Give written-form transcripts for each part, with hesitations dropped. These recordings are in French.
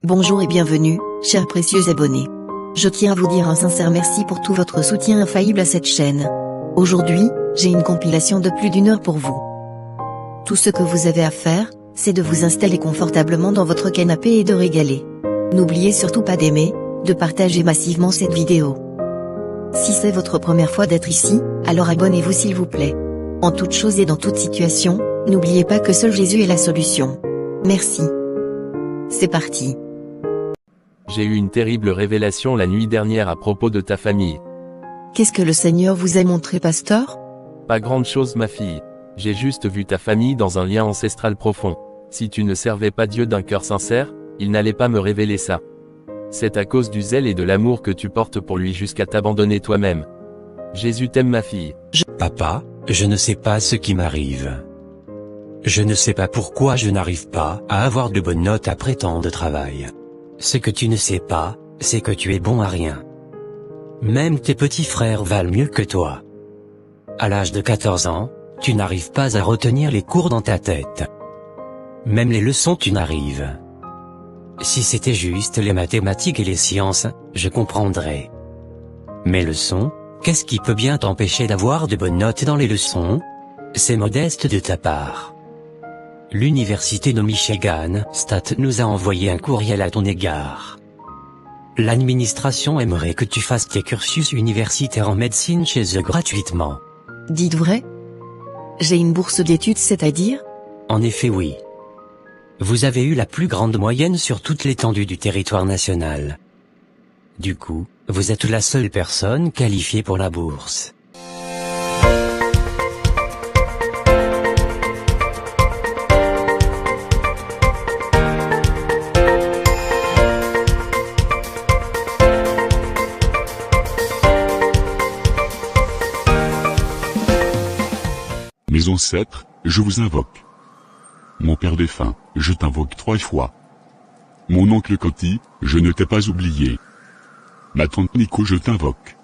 Bonjour et bienvenue, chers précieux abonnés. Je tiens à vous dire un sincère merci pour tout votre soutien infaillible à cette chaîne. Aujourd'hui, j'ai une compilation de plus d'1 heure pour vous. Tout ce que vous avez à faire, c'est de vous installer confortablement dans votre canapé et de régaler. N'oubliez surtout pas d'aimer, de partager massivement cette vidéo. Si c'est votre première fois d'être ici, alors abonnez-vous s'il vous plaît. En toute chose et dans toute situation, n'oubliez pas que seul Jésus est la solution. Merci. C'est parti. J'ai eu une terrible révélation la nuit dernière à propos de ta famille. Qu'est-ce que le Seigneur vous a montré, pasteur? Pas grande chose, ma fille. J'ai juste vu ta famille dans un lien ancestral profond. Si tu ne servais pas Dieu d'un cœur sincère, il n'allait pas me révéler ça. C'est à cause du zèle et de l'amour que tu portes pour lui jusqu'à t'abandonner toi-même. Jésus t'aime, ma fille. Papa, je ne sais pas ce qui m'arrive. Je ne sais pas pourquoi je n'arrive pas à avoir de bonnes notes après tant de travail. Ce que tu ne sais pas, c'est que tu es bon à rien. Même tes petits frères valent mieux que toi. À l'âge de 14 ans, tu n'arrives pas à retenir les cours dans ta tête. Même les leçons tu n'arrives. Si c'était juste les mathématiques et les sciences, je comprendrais. Mais leçons, qu'est-ce qui peut bien t'empêcher d'avoir de bonnes notes dans les leçons? C'est modeste de ta part. L'université de Michigan State nous a envoyé un courriel à ton égard. L'administration aimerait que tu fasses tes cursus universitaires en médecine chez eux gratuitement. Dites vrai? J'ai une bourse d'études, c'est-à-dire? En effet, oui. Vous avez eu la plus grande moyenne sur toute l'étendue du territoire national. Du coup, vous êtes la seule personne qualifiée pour la bourse. Mes ancêtres, je vous invoque. Mon père défunt, je t'invoque 3 fois. Mon oncle Coti, je ne t'ai pas oublié. Ma tante Nico, je t'invoque.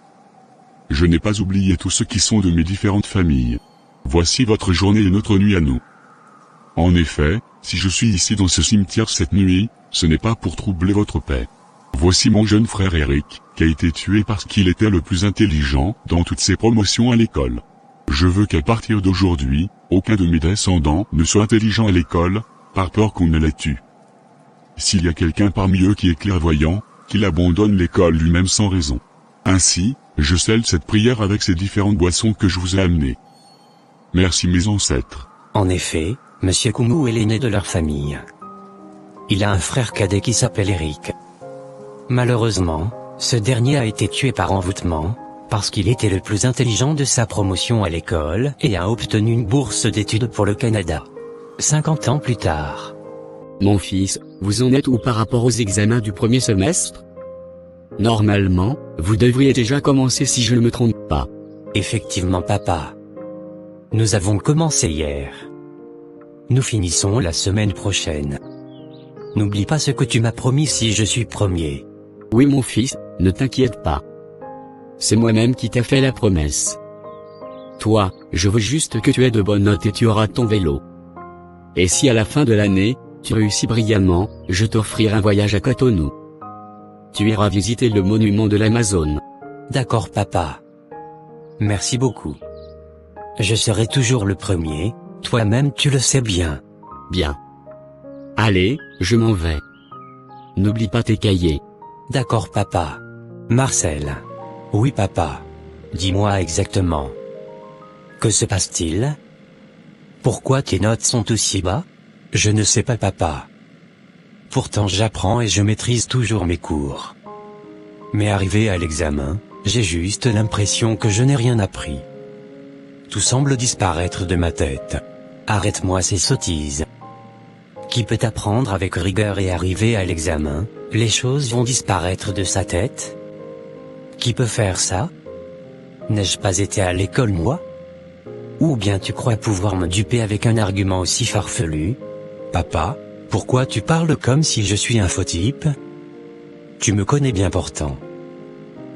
Je n'ai pas oublié tous ceux qui sont de mes différentes familles. Voici votre journée et notre nuit à nous. En effet, si je suis ici dans ce cimetière cette nuit, ce n'est pas pour troubler votre paix. Voici mon jeune frère Eric, qui a été tué parce qu'il était le plus intelligent dans toutes ses promotions à l'école. Je veux qu'à partir d'aujourd'hui, aucun de mes descendants ne soit intelligent à l'école, par peur qu'on ne les tue. S'il y a quelqu'un parmi eux qui est clairvoyant, qu'il abandonne l'école lui-même sans raison. Ainsi, je scelle cette prière avec ces différentes boissons que je vous ai amenées. Merci mes ancêtres. En effet, Monsieur Koumou est l'aîné de leur famille. Il a un frère cadet qui s'appelle Eric. Malheureusement, ce dernier a été tué par envoûtement, parce qu'il était le plus intelligent de sa promotion à l'école et a obtenu une bourse d'études pour le Canada. 50 ans plus tard. Mon fils, vous en êtes où par rapport aux examens du premier semestre? Normalement, vous devriez déjà commencer si je ne me trompe pas. Effectivement papa. Nous avons commencé hier. Nous finissons la semaine prochaine. N'oublie pas ce que tu m'as promis si je suis premier. Oui mon fils, ne t'inquiète pas. C'est moi-même qui t'ai fait la promesse. Toi, je veux juste que tu aies de bonnes notes et tu auras ton vélo. Et si à la fin de l'année, tu réussis brillamment, je t'offrirai un voyage à Cotonou. Tu iras visiter le monument de l'Amazone. D'accord papa. Merci beaucoup. Je serai toujours le premier, toi-même tu le sais bien. Bien. Allez, je m'en vais. N'oublie pas tes cahiers. D'accord papa. Marcel. Oui papa. Dis-moi exactement. Que se passe-t-il? Pourquoi tes notes sont aussi bas? Je ne sais pas papa. Pourtant j'apprends et je maîtrise toujours mes cours. Mais arrivé à l'examen, j'ai juste l'impression que je n'ai rien appris. Tout semble disparaître de ma tête. Arrête-moi ces sottises. Qui peut apprendre avec rigueur et arriver à l'examen, les choses vont disparaître de sa tête? Qui peut faire ça? N'ai-je pas été à l'école moi? Ou bien tu crois pouvoir me duper avec un argument aussi farfelu? Papa, pourquoi tu parles comme si je suis un faux type? Tu me connais bien pourtant.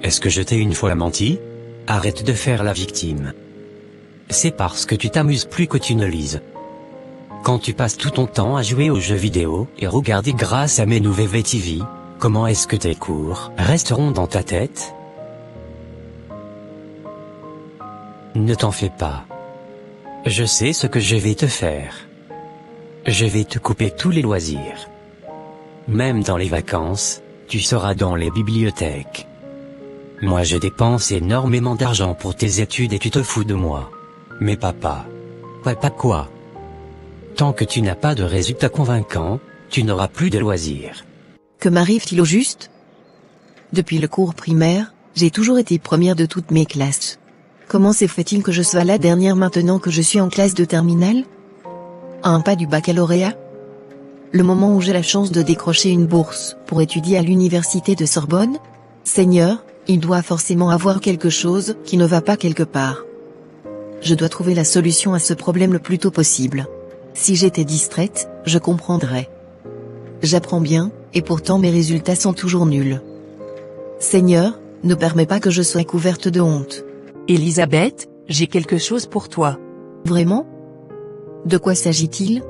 Est-ce que je t'ai une fois menti? Arrête de faire la victime. C'est parce que tu t'amuses plus que tu ne lises. Quand tu passes tout ton temps à jouer aux jeux vidéo et regarder grâce à mes nouveaux VTV, comment est-ce que tes cours resteront dans ta tête? Ne t'en fais pas. Je sais ce que je vais te faire. Je vais te couper tous les loisirs. Même dans les vacances, tu seras dans les bibliothèques. Moi je dépense énormément d'argent pour tes études et tu te fous de moi. Mais papa. Papa quoi? Tant que tu n'as pas de résultats convaincants, tu n'auras plus de loisirs. Que m'arrive-t-il au juste? Depuis le cours primaire, j'ai toujours été première de toutes mes classes. Comment se fait-il que je sois la dernière maintenant que je suis en classe de terminale? À un pas du baccalauréat? Le moment où j'ai la chance de décrocher une bourse pour étudier à l'université de Sorbonne? Seigneur, il doit forcément avoir quelque chose qui ne va pas quelque part. Je dois trouver la solution à ce problème le plus tôt possible. Si j'étais distraite, je comprendrais. J'apprends bien, et pourtant mes résultats sont toujours nuls. Seigneur, ne permets pas que je sois couverte de honte. Elisabeth, j'ai quelque chose pour toi. Vraiment? De quoi s'agit-il?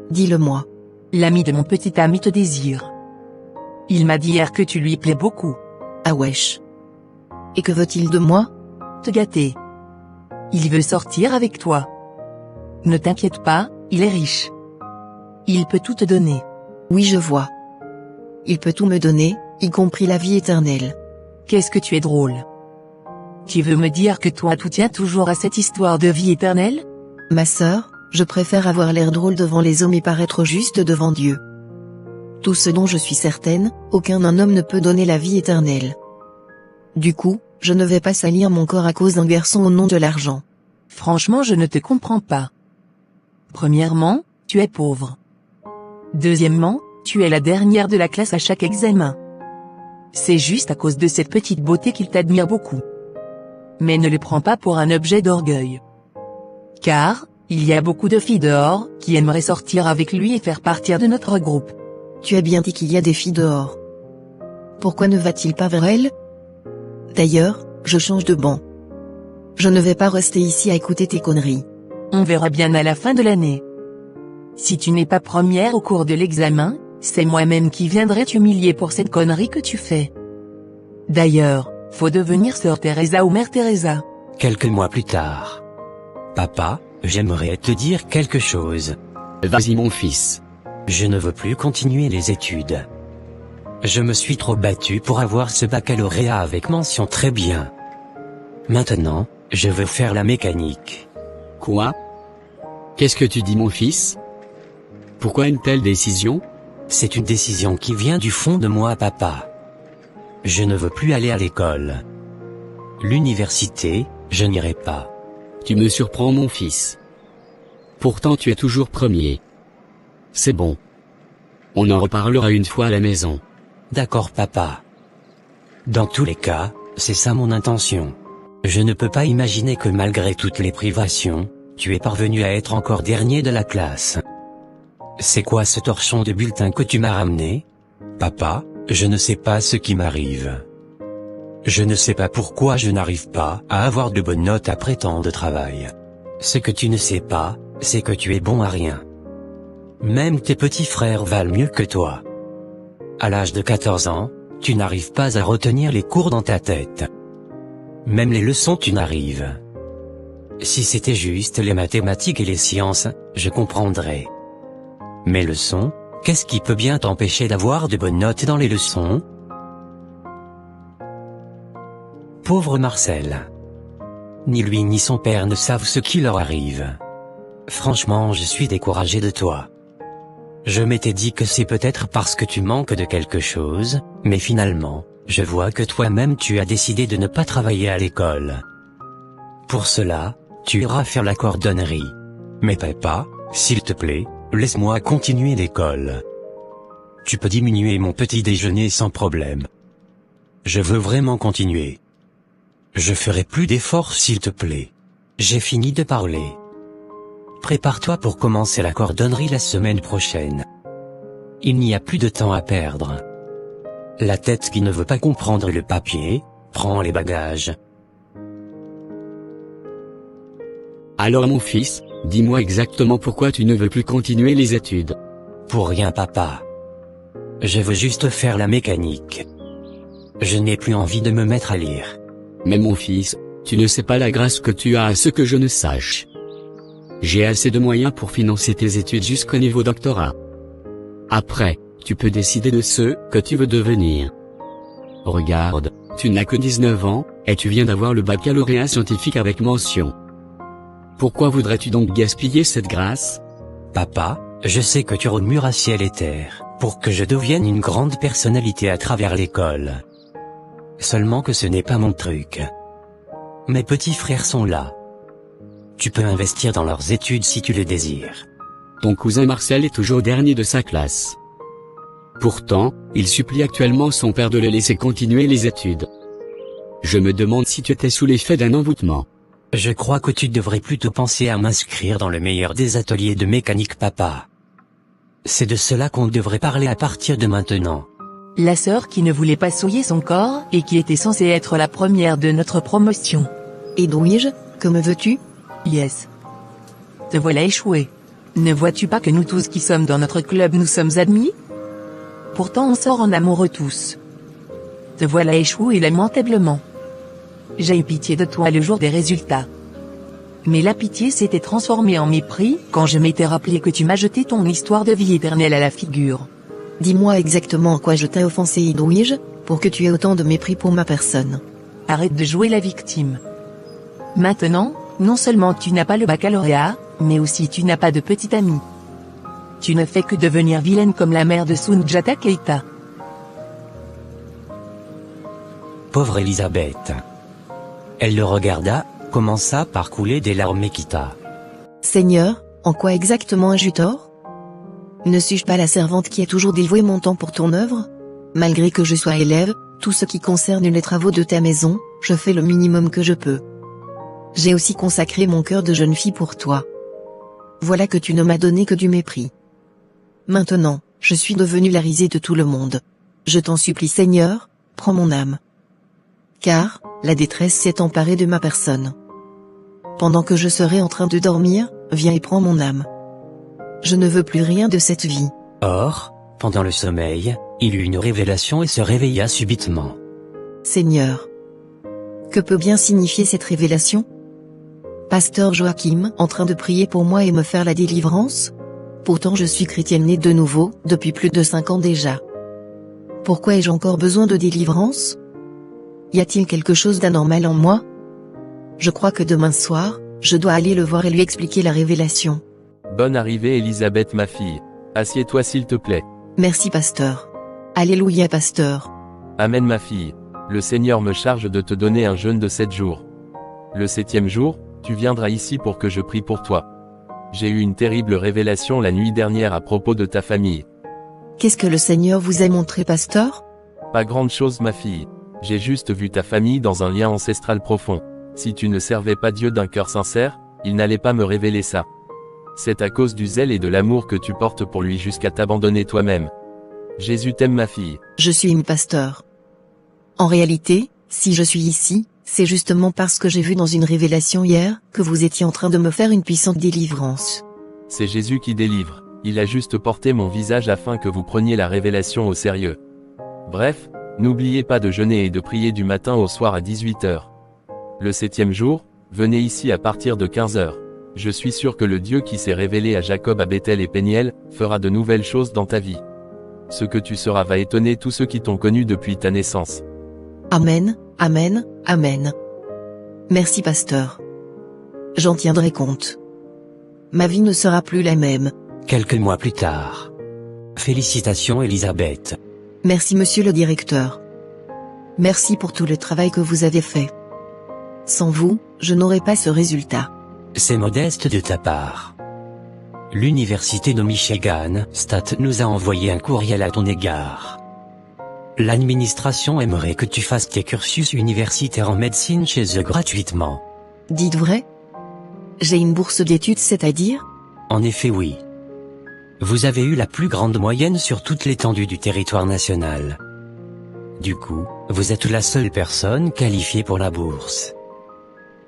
Dis-le-moi. L'ami de mon petit ami te désire. Il m'a dit hier que tu lui plais beaucoup. Ah wesh. Et que veut-il de moi? Te gâter. Il veut sortir avec toi. Ne t'inquiète pas, il est riche. Il peut tout te donner. Oui je vois. Il peut tout me donner, y compris la vie éternelle. Qu'est-ce que tu es drôle. Tu veux me dire que toi tout tient toujours à cette histoire de vie éternelle? Ma sœur, je préfère avoir l'air drôle devant les hommes et paraître juste devant Dieu. Tout ce dont je suis certaine, aucun homme ne peut donner la vie éternelle. Du coup, je ne vais pas salir mon corps à cause d'un garçon au nom de l'argent. Franchement je ne te comprends pas. Premièrement, tu es pauvre. Deuxièmement, tu es la dernière de la classe à chaque examen. C'est juste à cause de cette petite beauté qu'il t'admire beaucoup. Mais ne le prends pas pour un objet d'orgueil. Car, il y a beaucoup de filles dehors qui aimeraient sortir avec lui et faire partie de notre groupe. Tu as bien dit qu'il y a des filles dehors. Pourquoi ne va-t-il pas vers elles? D'ailleurs, je change de banc. Je ne vais pas rester ici à écouter tes conneries. On verra bien à la fin de l'année. Si tu n'es pas première au cours de l'examen, c'est moi-même qui viendrai t'humilier pour cette connerie que tu fais. D'ailleurs, faut devenir sœur Teresa ou mère Teresa. Quelques mois plus tard. Papa, j'aimerais te dire quelque chose. Vas-y mon fils. Je ne veux plus continuer les études. Je me suis trop battu pour avoir ce baccalauréat avec mention très bien. Maintenant, je veux faire la mécanique. Quoi? Qu'est-ce que tu dis mon fils? Pourquoi une telle décision? C'est une décision qui vient du fond de moi papa. Je ne veux plus aller à l'école. L'université, je n'irai pas. Tu me surprends mon fils. Pourtant tu es toujours premier. C'est bon. On en reparlera une fois à la maison. D'accord papa. Dans tous les cas, c'est ça mon intention. Je ne peux pas imaginer que malgré toutes les privations, tu es parvenu à être encore dernier de la classe. C'est quoi ce torchon de bulletin que tu m'as ramené? Papa, je ne sais pas ce qui m'arrive. Je ne sais pas pourquoi je n'arrive pas à avoir de bonnes notes après tant de travail. Ce que tu ne sais pas, c'est que tu es bon à rien. Même tes petits frères valent mieux que toi. À l'âge de 14 ans, tu n'arrives pas à retenir les cours dans ta tête. Même les leçons tu n'arrives. Si c'était juste les mathématiques et les sciences, je comprendrais. Mais leçons, qu'est-ce qui peut bien t'empêcher d'avoir de bonnes notes dans les leçons? Pauvre Marcel. Ni lui ni son père ne savent ce qui leur arrive. Franchement, je suis découragé de toi. Je m'étais dit que c'est peut-être parce que tu manques de quelque chose, mais finalement, je vois que toi-même tu as décidé de ne pas travailler à l'école. Pour cela, tu iras faire la cordonnerie. Mais papa, s'il te plaît, laisse-moi continuer l'école. Tu peux diminuer mon petit déjeuner sans problème. Je veux vraiment continuer. Je ferai plus d'efforts s'il te plaît. J'ai fini de parler. Prépare-toi pour commencer la cordonnerie la semaine prochaine. Il n'y a plus de temps à perdre. La tête qui ne veut pas comprendre le papier, prend les bagages. Alors mon fils, Dis-moi exactement pourquoi tu ne veux plus continuer les études. Pour rien papa. Je veux juste faire la mécanique. Je n'ai plus envie de me mettre à lire. Mais mon fils, tu ne sais pas la grâce que tu as à ce que je ne sache. J'ai assez de moyens pour financer tes études jusqu'au niveau doctorat. Après, tu peux décider de ce que tu veux devenir. Regarde, tu n'as que 19 ans, et tu viens d'avoir le baccalauréat scientifique avec mention. Pourquoi voudrais-tu donc gaspiller cette grâce? Papa, je sais que tu remures à ciel et terre, pour que je devienne une grande personnalité à travers l'école. Seulement que ce n'est pas mon truc. Mes petits frères sont là. Tu peux investir dans leurs études si tu le désires. Ton cousin Marcel est toujours dernier de sa classe. Pourtant, il supplie actuellement son père de le laisser continuer les études. Je me demande si tu étais sous l'effet d'un envoûtement. Je crois que tu devrais plutôt penser à m'inscrire dans le meilleur des ateliers de mécanique papa. C'est de cela qu'on devrait parler à partir de maintenant. La sœur qui ne voulait pas souiller son corps et qui était censée être la première de notre promotion. Et Edwige, que me veux-tu? Yes. Te voilà échoué. Ne vois-tu pas que nous tous qui sommes dans notre club nous sommes admis? Pourtant on sort en amoureux tous. Te voilà échoué lamentablement. J'ai eu pitié de toi le jour des résultats. Mais la pitié s'était transformée en mépris quand je m'étais rappelé que tu m'as jeté ton histoire de vie éternelle à la figure. Dis-moi exactement en quoi je t'ai offensé Edwige, pour que tu aies autant de mépris pour ma personne. Arrête de jouer la victime. Maintenant, non seulement tu n'as pas le baccalauréat, mais aussi tu n'as pas de petite amie. Tu ne fais que devenir vilaine comme la mère de Soundiata Keita. Pauvre Elisabeth. Elle le regarda, commença par couler des larmes et quitta. Seigneur, en quoi exactement ai-je eu tort? Ne suis-je pas la servante qui a toujours dévoué mon temps pour ton œuvre? Malgré que je sois élève, tout ce qui concerne les travaux de ta maison, je fais le minimum que je peux. J'ai aussi consacré mon cœur de jeune fille pour toi. Voilà que tu ne m'as donné que du mépris. Maintenant, je suis devenue la risée de tout le monde. Je t'en supplie Seigneur, prends mon âme. Car, la détresse s'est emparée de ma personne. Pendant que je serai en train de dormir, viens et prends mon âme. Je ne veux plus rien de cette vie. Or, pendant le sommeil, il eut une révélation et se réveilla subitement. Seigneur. Que peut bien signifier cette révélation? Pasteur Joachim, en train de prier pour moi et me faire la délivrance? Pourtant je suis chrétienne née de nouveau, depuis plus de 5 ans déjà. Pourquoi ai-je encore besoin de délivrance? Y a-t-il quelque chose d'anormal en moi? Je crois que demain soir, je dois aller le voir et lui expliquer la révélation. Bonne arrivée Elisabeth ma fille. Assieds-toi s'il te plaît. Merci pasteur. Alléluia pasteur. Amen ma fille. Le Seigneur me charge de te donner un jeûne de 7 jours. Le 7e jour, tu viendras ici pour que je prie pour toi. J'ai eu une terrible révélation la nuit dernière à propos de ta famille. Qu'est-ce que le Seigneur vous a montré pasteur? Pas grande chose ma fille. J'ai juste vu ta famille dans un lien ancestral profond. Si tu ne servais pas Dieu d'un cœur sincère, il n'allait pas me révéler ça. C'est à cause du zèle et de l'amour que tu portes pour lui jusqu'à t'abandonner toi-même. Jésus t'aime ma fille. Je suis une pasteur. En réalité, si je suis ici, c'est justement parce que j'ai vu dans une révélation hier, que vous étiez en train de me faire une puissante délivrance. C'est Jésus qui délivre. Il a juste porté mon visage afin que vous preniez la révélation au sérieux. Bref, n'oubliez pas de jeûner et de prier du matin au soir à 18h. Le 7e jour, venez ici à partir de 15h. Je suis sûr que le Dieu qui s'est révélé à Jacob à Bethel et Péniel, fera de nouvelles choses dans ta vie. Ce que tu seras va étonner tous ceux qui t'ont connu depuis ta naissance. Amen, amen, amen. Merci pasteur. J'en tiendrai compte. Ma vie ne sera plus la même. Quelques mois plus tard. Félicitations Elisabeth. Merci monsieur le directeur. Merci pour tout le travail que vous avez fait. Sans vous, je n'aurais pas ce résultat. C'est modeste de ta part. L'université de Michigan State nous a envoyé un courriel à ton égard. L'administration aimerait que tu fasses tes cursus universitaires en médecine chez eux gratuitement. Dites vrai? J'ai une bourse d'études, c'est-à-dire? En effet oui. Vous avez eu la plus grande moyenne sur toute l'étendue du territoire national. Du coup, vous êtes la seule personne qualifiée pour la bourse.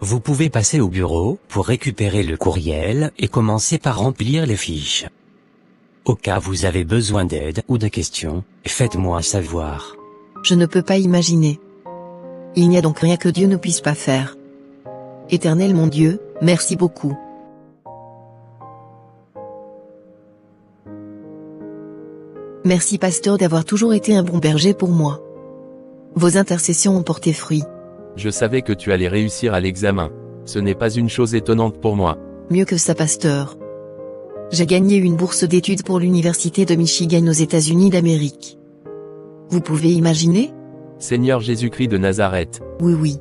Vous pouvez passer au bureau pour récupérer le courriel et commencer par remplir les fiches. Au cas où vous avez besoin d'aide ou de questions, faites-moi savoir. Je ne peux pas imaginer. Il n'y a donc rien que Dieu ne puisse pas faire. Éternel mon Dieu, merci beaucoup. Merci pasteur d'avoir toujours été un bon berger pour moi. Vos intercessions ont porté fruit. Je savais que tu allais réussir à l'examen. Ce n'est pas une chose étonnante pour moi. Mieux que ça pasteur. J'ai gagné une bourse d'études pour l'université de Michigan aux États-Unis d'Amérique. Vous pouvez imaginer? Seigneur Jésus-Christ de Nazareth. Oui.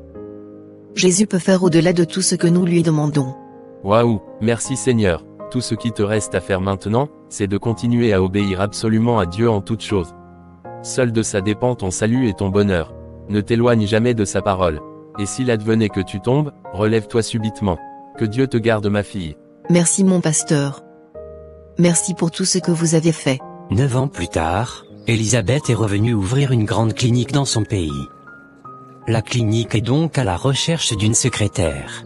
Jésus peut faire au-delà de tout ce que nous lui demandons. Waouh, merci Seigneur. Tout ce qui te reste à faire maintenant, c'est de continuer à obéir absolument à Dieu en toutes choses. Seul de ça dépend ton salut et ton bonheur. Ne t'éloigne jamais de sa parole. Et s'il advenait que tu tombes, relève-toi subitement. Que Dieu te garde ma fille. Merci mon pasteur. Merci pour tout ce que vous avez fait. 9 ans plus tard, Elisabeth est revenue ouvrir une grande clinique dans son pays. La clinique est donc à la recherche d'une secrétaire.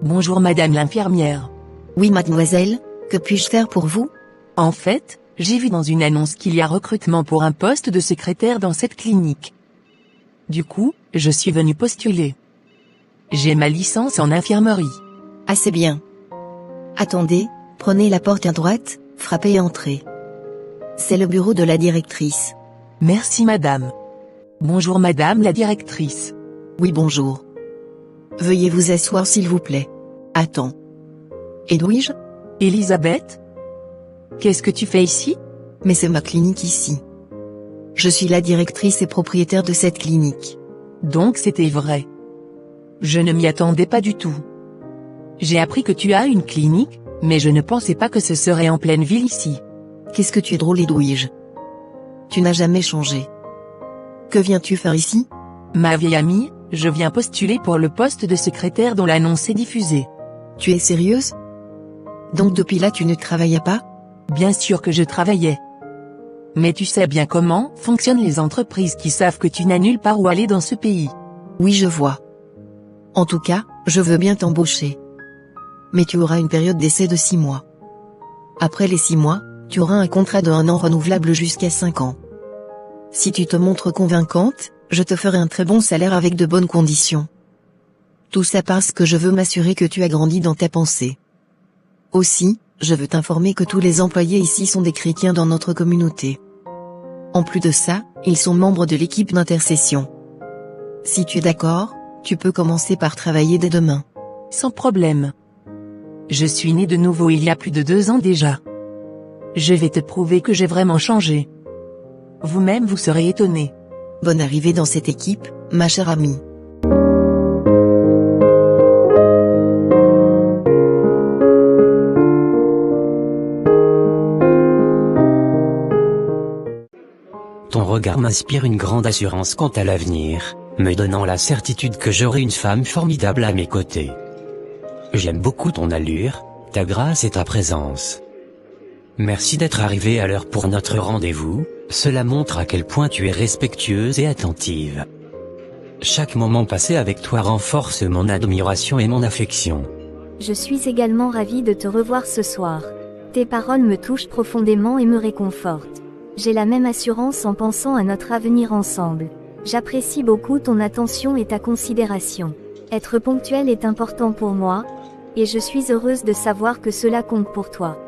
Bonjour madame l'infirmière. Oui mademoiselle, que puis-je faire pour vous? En fait, j'ai vu dans une annonce qu'il y a recrutement pour un poste de secrétaire dans cette clinique. Du coup, je suis venu postuler. J'ai ma licence en infirmerie. Ah c'est bien. Attendez, prenez la porte à droite, frappez et entrez. C'est le bureau de la directrice. Merci madame. Bonjour madame la directrice. Oui bonjour. Veuillez vous asseoir s'il vous plaît. Attends. Edwige? Elisabeth? Qu'est-ce que tu fais ici? Mais c'est ma clinique ici. Je suis la directrice et propriétaire de cette clinique. Donc c'était vrai. Je ne m'y attendais pas du tout. J'ai appris que tu as une clinique, mais je ne pensais pas que ce serait en pleine ville ici. Qu'est-ce que tu es drôle Edwige. Tu n'as jamais changé. Que viens-tu faire ici? Ma vieille amie, je viens postuler pour le poste de secrétaire dont l'annonce est diffusée. Tu es sérieuse? Donc depuis là tu ne travaillais pas? Bien sûr que je travaillais. Mais tu sais bien comment fonctionnent les entreprises qui savent que tu n'as nulle part où aller dans ce pays. Oui je vois. En tout cas, je veux bien t'embaucher. Mais tu auras une période d'essai de 6 mois. Après les 6 mois, tu auras un contrat de 1 an renouvelable jusqu'à 5 ans. Si tu te montres convaincante, je te ferai un très bon salaire avec de bonnes conditions. Tout ça parce que je veux m'assurer que tu as grandi dans ta pensée. Aussi, je veux t'informer que tous les employés ici sont des chrétiens dans notre communauté. En plus de ça, ils sont membres de l'équipe d'intercession. Si tu es d'accord, tu peux commencer par travailler dès demain. Sans problème. Je suis né de nouveau il y a plus de 2 ans déjà. Je vais te prouver que j'ai vraiment changé. Vous-même vous serez étonné. Bonne arrivée dans cette équipe, ma chère amie. Ton regard m'inspire une grande assurance quant à l'avenir, me donnant la certitude que j'aurai une femme formidable à mes côtés. J'aime beaucoup ton allure, ta grâce et ta présence. Merci d'être arrivé à l'heure pour notre rendez-vous, cela montre à quel point tu es respectueuse et attentive. Chaque moment passé avec toi renforce mon admiration et mon affection. Je suis également ravie de te revoir ce soir. Tes paroles me touchent profondément et me réconfortent. J'ai la même assurance en pensant à notre avenir ensemble. J'apprécie beaucoup ton attention et ta considération. Être ponctuel est important pour moi, et je suis heureuse de savoir que cela compte pour toi.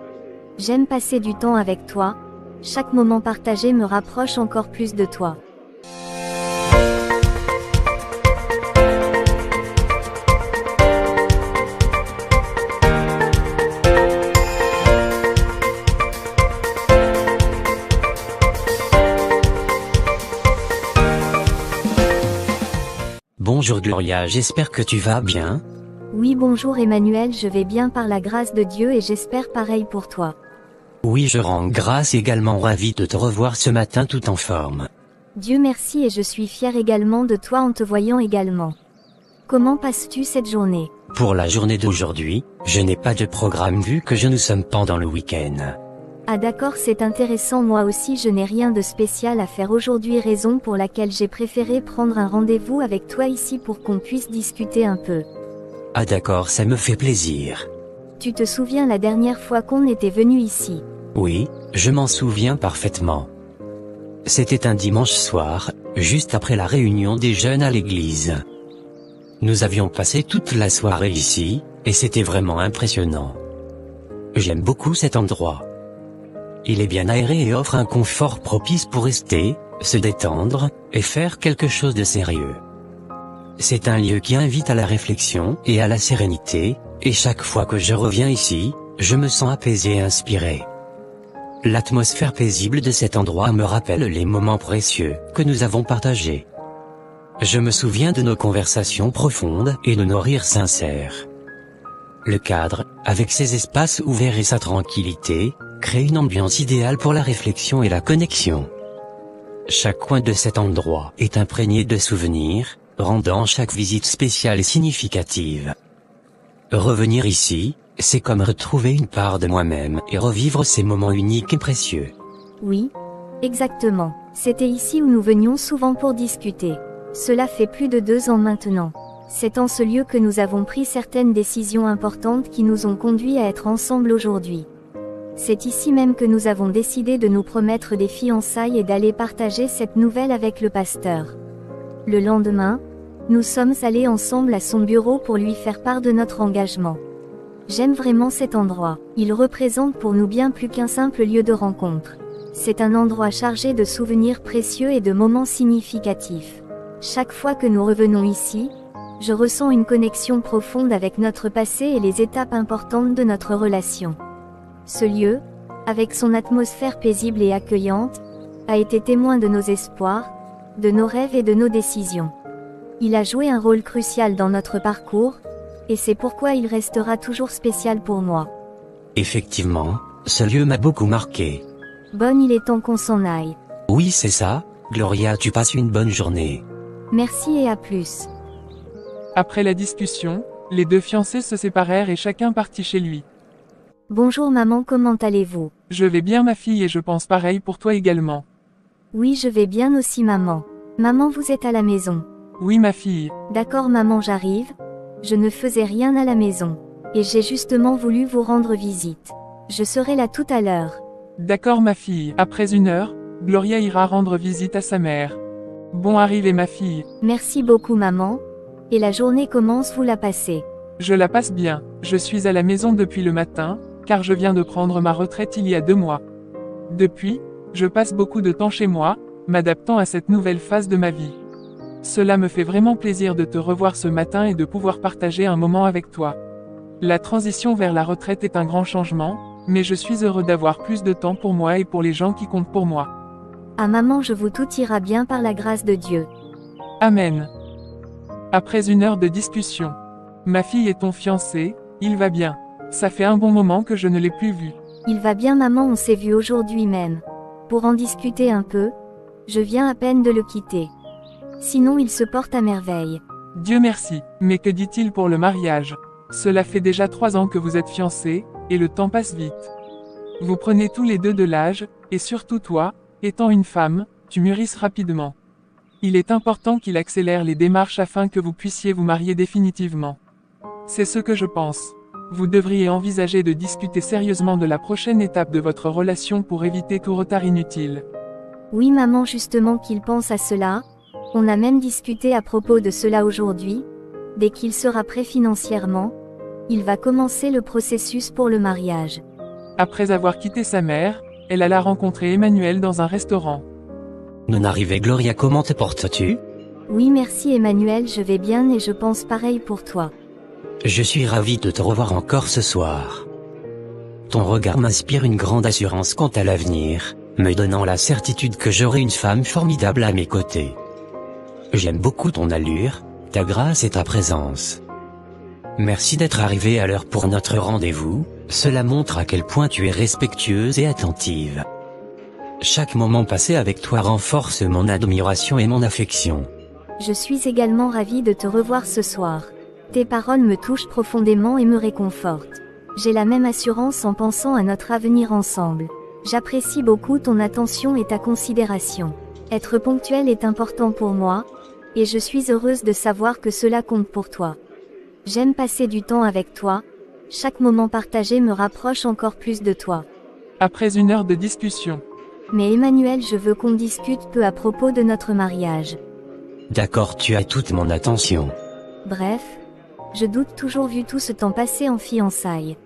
J'aime passer du temps avec toi, chaque moment partagé me rapproche encore plus de toi. Bonjour Gloria, j'espère que tu vas bien. Oui bonjour Emmanuel, je vais bien par la grâce de Dieu et j'espère pareil pour toi. Oui, je rends grâce également ravi de te revoir ce matin tout en forme. Dieu merci et je suis fière également de toi en te voyant également. Comment passes-tu cette journée? Pour la journée d'aujourd'hui, je n'ai pas de programme vu que nous sommes pendant le week-end. Ah d'accord, c'est intéressant, moi aussi je n'ai rien de spécial à faire aujourd'hui, raison pour laquelle j'ai préféré prendre un rendez-vous avec toi ici pour qu'on puisse discuter un peu. Ah d'accord, ça me fait plaisir. Tu te souviens la dernière fois qu'on était venu ici? Oui, je m'en souviens parfaitement. C'était un dimanche soir, juste après la réunion des jeunes à l'église. Nous avions passé toute la soirée ici, et c'était vraiment impressionnant. J'aime beaucoup cet endroit. Il est bien aéré et offre un confort propice pour rester, se détendre, et faire quelque chose de sérieux. C'est un lieu qui invite à la réflexion et à la sérénité, et chaque fois que je reviens ici, je me sens apaisé et inspiré. L'atmosphère paisible de cet endroit me rappelle les moments précieux que nous avons partagés. Je me souviens de nos conversations profondes et de nos rires sincères. Le cadre, avec ses espaces ouverts et sa tranquillité, crée une ambiance idéale pour la réflexion et la connexion. Chaque coin de cet endroit est imprégné de souvenirs, rendant chaque visite spéciale et significative. Revenir ici, c'est comme retrouver une part de moi-même et revivre ces moments uniques et précieux. Oui, exactement. C'était ici où nous venions souvent pour discuter. Cela fait plus de 2 ans maintenant. C'est en ce lieu que nous avons pris certaines décisions importantes qui nous ont conduits à être ensemble aujourd'hui. C'est ici même que nous avons décidé de nous promettre des fiançailles et d'aller partager cette nouvelle avec le pasteur. Le lendemain, nous sommes allés ensemble à son bureau pour lui faire part de notre engagement. J'aime vraiment cet endroit. Il représente pour nous bien plus qu'un simple lieu de rencontre. C'est un endroit chargé de souvenirs précieux et de moments significatifs. Chaque fois que nous revenons ici, je ressens une connexion profonde avec notre passé et les étapes importantes de notre relation. Ce lieu, avec son atmosphère paisible et accueillante, a été témoin de nos espoirs, de nos rêves et de nos décisions. Il a joué un rôle crucial dans notre parcours, et c'est pourquoi il restera toujours spécial pour moi. Effectivement, ce lieu m'a beaucoup marqué. Bonne, il est temps qu'on s'en aille. Oui, c'est ça, Gloria, tu passes une bonne journée. Merci et à plus. Après la discussion, les 2 fiancés se séparèrent et chacun partit chez lui. Bonjour maman, comment allez-vous? Je vais bien ma fille et je pense pareil pour toi également. Oui, je vais bien aussi maman. Maman, vous êtes à la maison? Oui ma fille. D'accord maman, j'arrive. Je ne faisais rien à la maison. Et j'ai justement voulu vous rendre visite. Je serai là tout à l'heure. D'accord ma fille. Après 1 heure, Gloria ira rendre visite à sa mère. Bon arrivée ma fille. Merci beaucoup maman. Et la journée commence, vous la passez? Je la passe bien. Je suis à la maison depuis le matin, car je viens de prendre ma retraite il y a 2 mois. Depuis, je passe beaucoup de temps chez moi, m'adaptant à cette nouvelle phase de ma vie. Cela me fait vraiment plaisir de te revoir ce matin et de pouvoir partager un moment avec toi. La transition vers la retraite est un grand changement, mais je suis heureux d'avoir plus de temps pour moi et pour les gens qui comptent pour moi. Ah maman, tout ira bien par la grâce de Dieu. Amen. Après 1 heure de discussion. Ma fille et ton fiancé, il va bien. Ça fait un bon moment que je ne l'ai plus vu. Il va bien maman, on s'est vu aujourd'hui même. Pour en discuter un peu, je viens à peine de le quitter. Sinon il se porte à merveille. Dieu merci, mais que dit-il pour le mariage? Cela fait déjà 3 ans que vous êtes fiancés, et le temps passe vite. Vous prenez tous les 2 de l'âge, et surtout toi, étant une femme, tu mûrisses rapidement. Il est important qu'il accélère les démarches afin que vous puissiez vous marier définitivement. C'est ce que je pense. Vous devriez envisager de discuter sérieusement de la prochaine étape de votre relation pour éviter tout retard inutile. Oui maman, justement qu'il pense à cela. On a même discuté à propos de cela aujourd'hui. Dès qu'il sera prêt financièrement, il va commencer le processus pour le mariage. Après avoir quitté sa mère, elle alla rencontrer Emmanuel dans un restaurant. Non arrivé Gloria, comment te portes-tu? Oui merci Emmanuel, je vais bien et je pense pareil pour toi. Je suis ravi de te revoir encore ce soir. Ton regard m'inspire une grande assurance quant à l'avenir, me donnant la certitude que j'aurai une femme formidable à mes côtés. J'aime beaucoup ton allure, ta grâce et ta présence. Merci d'être arrivé à l'heure pour notre rendez-vous, cela montre à quel point tu es respectueuse et attentive. Chaque moment passé avec toi renforce mon admiration et mon affection. Je suis également ravie de te revoir ce soir. Tes paroles me touchent profondément et me réconfortent. J'ai la même assurance en pensant à notre avenir ensemble. J'apprécie beaucoup ton attention et ta considération. Être ponctuel est important pour moi, et je suis heureuse de savoir que cela compte pour toi. J'aime passer du temps avec toi. Chaque moment partagé me rapproche encore plus de toi. Après 1 heure de discussion. Mais Emmanuel, je veux qu'on discute peu à propos de notre mariage. D'accord, tu as toute mon attention. Bref, je doute toujours vu tout ce temps passé en fiançailles.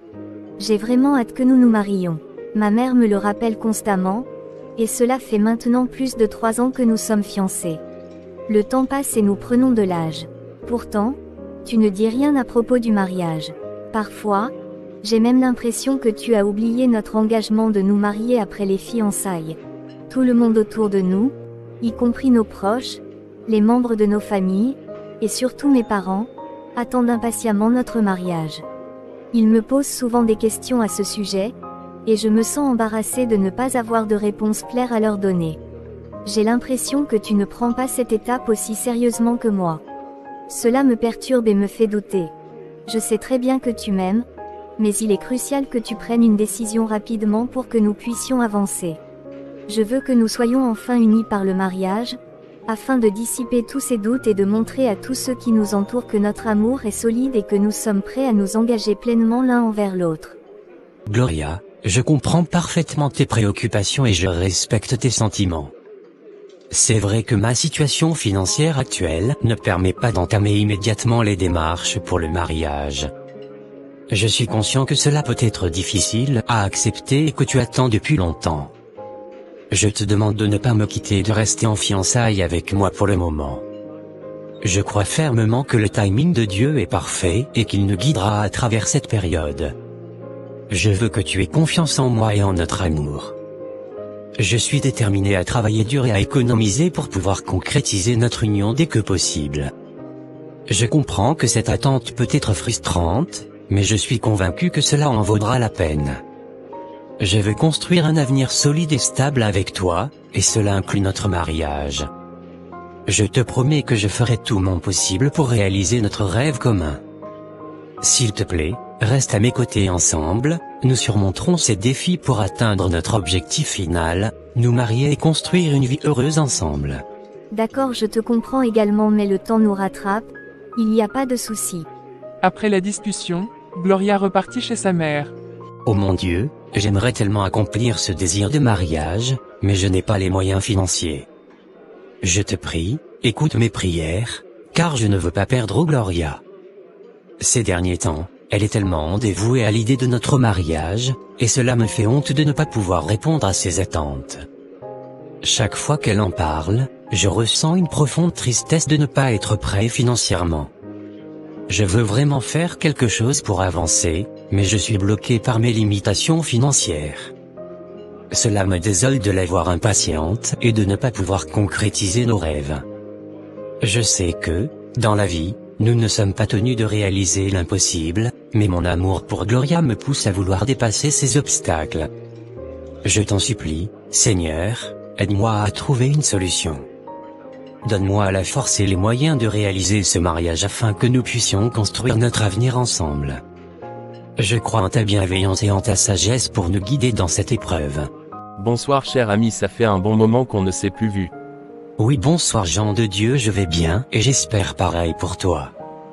J'ai vraiment hâte que nous nous marions. Ma mère me le rappelle constamment, et cela fait maintenant plus de 3 ans que nous sommes fiancés. Le temps passe et nous prenons de l'âge. Pourtant, tu ne dis rien à propos du mariage. Parfois, j'ai même l'impression que tu as oublié notre engagement de nous marier après les fiançailles. Tout le monde autour de nous, y compris nos proches, les membres de nos familles, et surtout mes parents, attendent impatiemment notre mariage. Ils me posent souvent des questions à ce sujet, et je me sens embarrassée de ne pas avoir de réponse claire à leur donner. J'ai l'impression que tu ne prends pas cette étape aussi sérieusement que moi. Cela me perturbe et me fait douter. Je sais très bien que tu m'aimes, mais il est crucial que tu prennes une décision rapidement pour que nous puissions avancer. Je veux que nous soyons enfin unis par le mariage, afin de dissiper tous ces doutes et de montrer à tous ceux qui nous entourent que notre amour est solide et que nous sommes prêts à nous engager pleinement l'un envers l'autre. Gloria, je comprends parfaitement tes préoccupations et je respecte tes sentiments. C'est vrai que ma situation financière actuelle ne permet pas d'entamer immédiatement les démarches pour le mariage. Je suis conscient que cela peut être difficile à accepter et que tu attends depuis longtemps. Je te demande de ne pas me quitter et de rester en fiançailles avec moi pour le moment. Je crois fermement que le timing de Dieu est parfait et qu'il nous guidera à travers cette période. Je veux que tu aies confiance en moi et en notre amour. Je suis déterminé à travailler dur et à économiser pour pouvoir concrétiser notre union dès que possible. Je comprends que cette attente peut être frustrante, mais je suis convaincu que cela en vaudra la peine. Je veux construire un avenir solide et stable avec toi, et cela inclut notre mariage. Je te promets que je ferai tout mon possible pour réaliser notre rêve commun. S'il te plaît, reste à mes côtés ensemble, nous surmonterons ces défis pour atteindre notre objectif final, nous marier et construire une vie heureuse ensemble. D'accord, je te comprends également, mais le temps nous rattrape, il n'y a pas de souci. Après la discussion, Gloria repartit chez sa mère. Oh mon Dieu, j'aimerais tellement accomplir ce désir de mariage, mais je n'ai pas les moyens financiers. Je te prie, écoute mes prières, car je ne veux pas perdre Gloria. Ces derniers temps, elle est tellement dévouée à l'idée de notre mariage, et cela me fait honte de ne pas pouvoir répondre à ses attentes. Chaque fois qu'elle en parle, je ressens une profonde tristesse de ne pas être prêt financièrement. Je veux vraiment faire quelque chose pour avancer, mais je suis bloqué par mes limitations financières. Cela me désole de la voir impatiente et de ne pas pouvoir concrétiser nos rêves. Je sais que, dans la vie, nous ne sommes pas tenus de réaliser l'impossible, mais mon amour pour Gloria me pousse à vouloir dépasser ces obstacles. Je t'en supplie, Seigneur, aide-moi à trouver une solution. Donne-moi la force et les moyens de réaliser ce mariage afin que nous puissions construire notre avenir ensemble. Je crois en ta bienveillance et en ta sagesse pour nous guider dans cette épreuve. Bonsoir cher ami, ça fait un bon moment qu'on ne s'est plus vu. Oui, bonsoir Jean de Dieu, je vais bien, et j'espère pareil pour toi.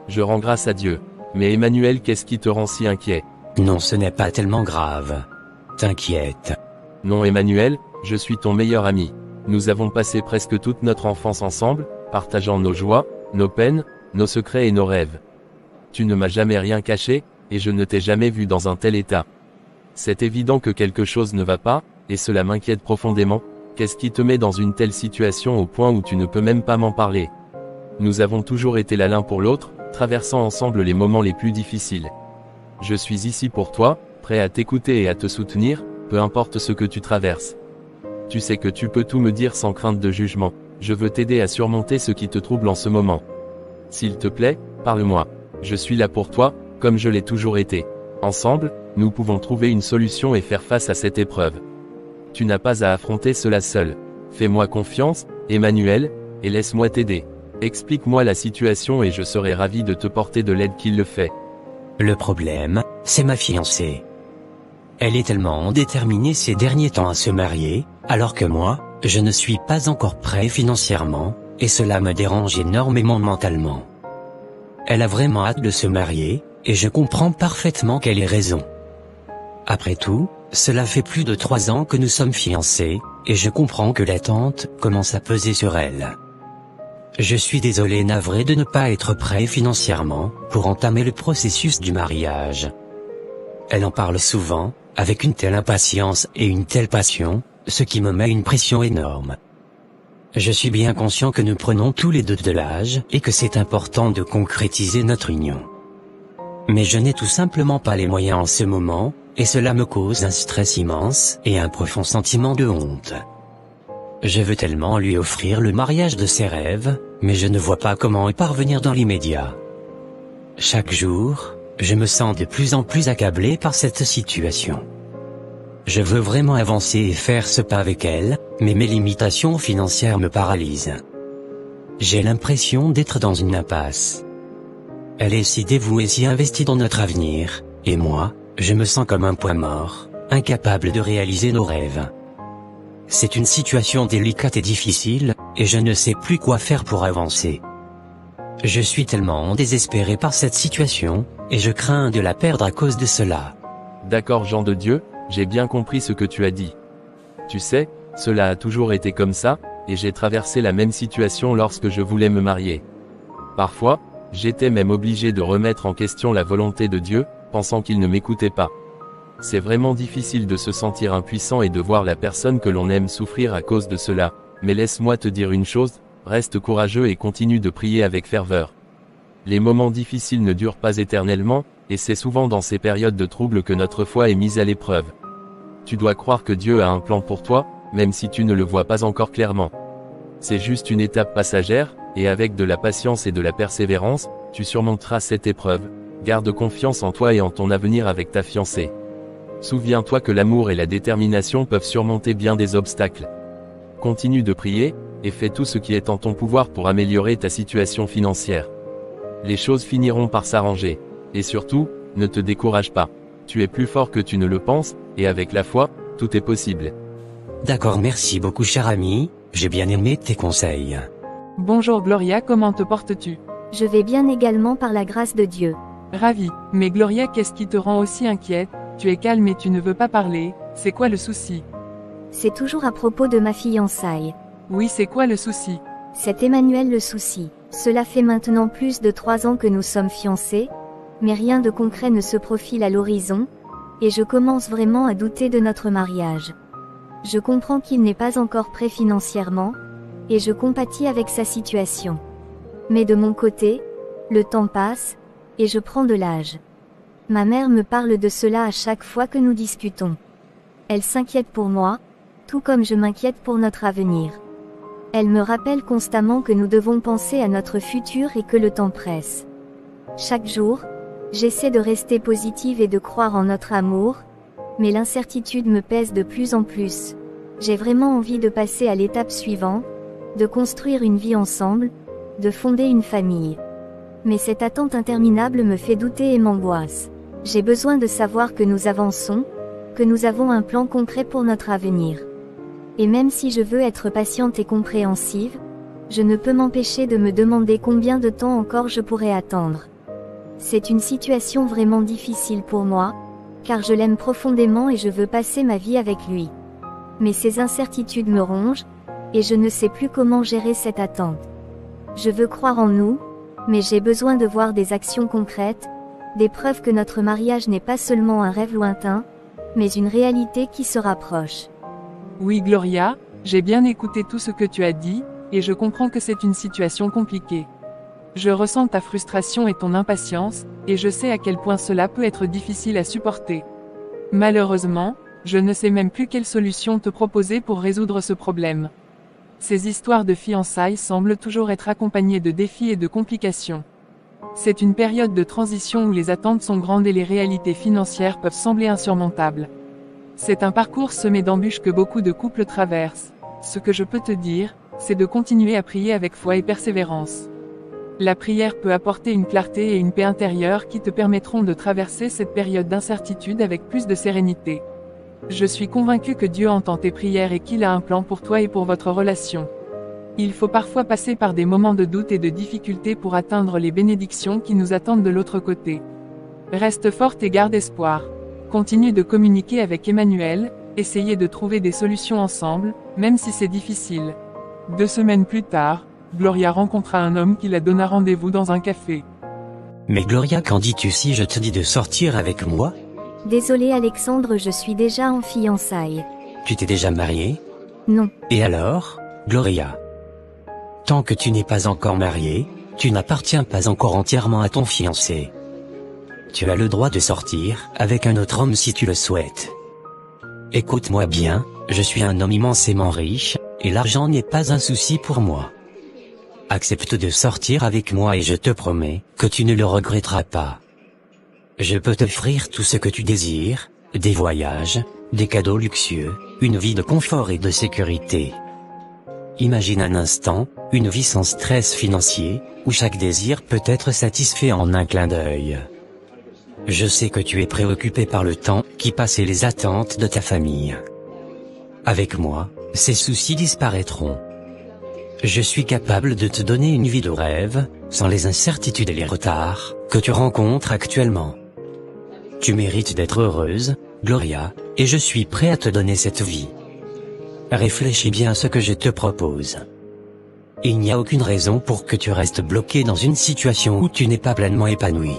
Je rends grâce à Dieu. Mais Emmanuel, qu'est-ce qui te rend si inquiet? Non, ce n'est pas tellement grave. T'inquiète. Non Emmanuel, je suis ton meilleur ami. Nous avons passé presque toute notre enfance ensemble, partageant nos joies, nos peines, nos secrets et nos rêves. Tu ne m'as jamais rien caché, et je ne t'ai jamais vu dans un tel état. C'est évident que quelque chose ne va pas, et cela m'inquiète profondément. Qu'est-ce qui te met dans une telle situation au point où tu ne peux même pas m'en parler? Nous avons toujours été là l'un pour l'autre, traversant ensemble les moments les plus difficiles. Je suis ici pour toi, prêt à t'écouter et à te soutenir, peu importe ce que tu traverses. Tu sais que tu peux tout me dire sans crainte de jugement. Je veux t'aider à surmonter ce qui te trouble en ce moment. S'il te plaît, parle-moi. Je suis là pour toi, comme je l'ai toujours été. Ensemble, nous pouvons trouver une solution et faire face à cette épreuve. Tu n'as pas à affronter cela seul. Fais-moi confiance, Emmanuel, et laisse-moi t'aider. Explique-moi la situation et je serai ravi de te porter de l'aide qu'il le fait. Le problème, c'est ma fiancée. Elle est tellement déterminée ces derniers temps à se marier, alors que moi, je ne suis pas encore prêt financièrement, et cela me dérange énormément mentalement. Elle a vraiment hâte de se marier, et je comprends parfaitement qu'elle ait raison. Après tout, cela fait plus de 3 ans que nous sommes fiancés, et je comprends que l'attente commence à peser sur elle. Je suis désolé et navré de ne pas être prêt financièrement pour entamer le processus du mariage. Elle en parle souvent, avec une telle impatience et une telle passion, ce qui me met une pression énorme. Je suis bien conscient que nous prenons tous les deux de l'âge et que c'est important de concrétiser notre union. Mais je n'ai tout simplement pas les moyens en ce moment, et cela me cause un stress immense et un profond sentiment de honte. Je veux tellement lui offrir le mariage de ses rêves, mais je ne vois pas comment y parvenir dans l'immédiat. Chaque jour, je me sens de plus en plus accablé par cette situation. Je veux vraiment avancer et faire ce pas avec elle, mais mes limitations financières me paralysent. J'ai l'impression d'être dans une impasse. Elle est si dévouée et si investie dans notre avenir, et moi, je me sens comme un point mort, incapable de réaliser nos rêves. C'est une situation délicate et difficile, et je ne sais plus quoi faire pour avancer. Je suis tellement désespéré par cette situation, et je crains de la perdre à cause de cela. D'accord, Jean de Dieu, j'ai bien compris ce que tu as dit. Tu sais, cela a toujours été comme ça, et j'ai traversé la même situation lorsque je voulais me marier. Parfois, j'étais même obligé de remettre en question la volonté de Dieu, pensant qu'il ne m'écoutait pas. C'est vraiment difficile de se sentir impuissant et de voir la personne que l'on aime souffrir à cause de cela, mais laisse-moi te dire une chose, reste courageux et continue de prier avec ferveur. Les moments difficiles ne durent pas éternellement, et c'est souvent dans ces périodes de trouble que notre foi est mise à l'épreuve. Tu dois croire que Dieu a un plan pour toi, même si tu ne le vois pas encore clairement. C'est juste une étape passagère, et avec de la patience et de la persévérance, tu surmonteras cette épreuve. Garde confiance en toi et en ton avenir avec ta fiancée. Souviens-toi que l'amour et la détermination peuvent surmonter bien des obstacles. Continue de prier, et fais tout ce qui est en ton pouvoir pour améliorer ta situation financière. Les choses finiront par s'arranger. Et surtout, ne te décourage pas. Tu es plus fort que tu ne le penses, et avec la foi, tout est possible. D'accord, merci beaucoup cher ami, j'ai bien aimé tes conseils. Bonjour Gloria, comment te portes-tu? Je vais bien également par la grâce de Dieu. Ravi. Mais Gloria, qu'est-ce qui te rend aussi inquiète? Tu es calme et tu ne veux pas parler, c'est quoi le souci? C'est toujours à propos de ma fiançaille. Oui, c'est quoi le souci? C'est Emmanuel le souci. Cela fait maintenant plus de 3 ans que nous sommes fiancés, mais rien de concret ne se profile à l'horizon, et je commence vraiment à douter de notre mariage. Je comprends qu'il n'est pas encore prêt financièrement, et je compatis avec sa situation. Mais de mon côté, le temps passe, et je prends de l'âge. Ma mère me parle de cela à chaque fois que nous discutons. Elle s'inquiète pour moi, tout comme je m'inquiète pour notre avenir. Elle me rappelle constamment que nous devons penser à notre futur et que le temps presse. Chaque jour, j'essaie de rester positive et de croire en notre amour, mais l'incertitude me pèse de plus en plus. J'ai vraiment envie de passer à l'étape suivante, de construire une vie ensemble, de fonder une famille. Mais cette attente interminable me fait douter et m'angoisse. J'ai besoin de savoir que nous avançons, que nous avons un plan concret pour notre avenir. Et même si je veux être patiente et compréhensive, je ne peux m'empêcher de me demander combien de temps encore je pourrai attendre. C'est une situation vraiment difficile pour moi, car je l'aime profondément et je veux passer ma vie avec lui. Mais ces incertitudes me rongent, et je ne sais plus comment gérer cette attente. Je veux croire en nous, mais j'ai besoin de voir des actions concrètes, des preuves que notre mariage n'est pas seulement un rêve lointain, mais une réalité qui se rapproche. Oui Gloria, j'ai bien écouté tout ce que tu as dit, et je comprends que c'est une situation compliquée. Je ressens ta frustration et ton impatience, et je sais à quel point cela peut être difficile à supporter. Malheureusement, je ne sais même plus quelle solution te proposer pour résoudre ce problème. Ces histoires de fiançailles semblent toujours être accompagnées de défis et de complications. C'est une période de transition où les attentes sont grandes et les réalités financières peuvent sembler insurmontables. C'est un parcours semé d'embûches que beaucoup de couples traversent. Ce que je peux te dire, c'est de continuer à prier avec foi et persévérance. La prière peut apporter une clarté et une paix intérieure qui te permettront de traverser cette période d'incertitude avec plus de sérénité. Je suis convaincu que Dieu entend tes prières et qu'il a un plan pour toi et pour votre relation. Il faut parfois passer par des moments de doute et de difficulté pour atteindre les bénédictions qui nous attendent de l'autre côté. Reste forte et garde espoir. Continue de communiquer avec Emmanuel, essayez de trouver des solutions ensemble, même si c'est difficile. 2 semaines plus tard, Gloria rencontra un homme qui la donna rendez-vous dans un café. Mais Gloria, qu'en dis-tu si je te dis de sortir avec moi? Désolé Alexandre, je suis déjà en fiançailles. Tu t'es déjà marié? Non. Et alors, Gloria? Tant que tu n'es pas encore marié, tu n'appartiens pas encore entièrement à ton fiancé. Tu as le droit de sortir avec un autre homme si tu le souhaites. Écoute-moi bien, je suis un homme immensément riche, et l'argent n'est pas un souci pour moi. Accepte de sortir avec moi et je te promets que tu ne le regretteras pas. Je peux t'offrir tout ce que tu désires, des voyages, des cadeaux luxueux, une vie de confort et de sécurité. Imagine un instant, une vie sans stress financier, où chaque désir peut être satisfait en un clin d'œil. Je sais que tu es préoccupé par le temps qui passe et les attentes de ta famille. Avec moi, ces soucis disparaîtront. Je suis capable de te donner une vie de rêve, sans les incertitudes et les retards que tu rencontres actuellement. Tu mérites d'être heureuse, Gloria, et je suis prêt à te donner cette vie. Réfléchis bien à ce que je te propose. Il n'y a aucune raison pour que tu restes bloqué dans une situation où tu n'es pas pleinement épanoui.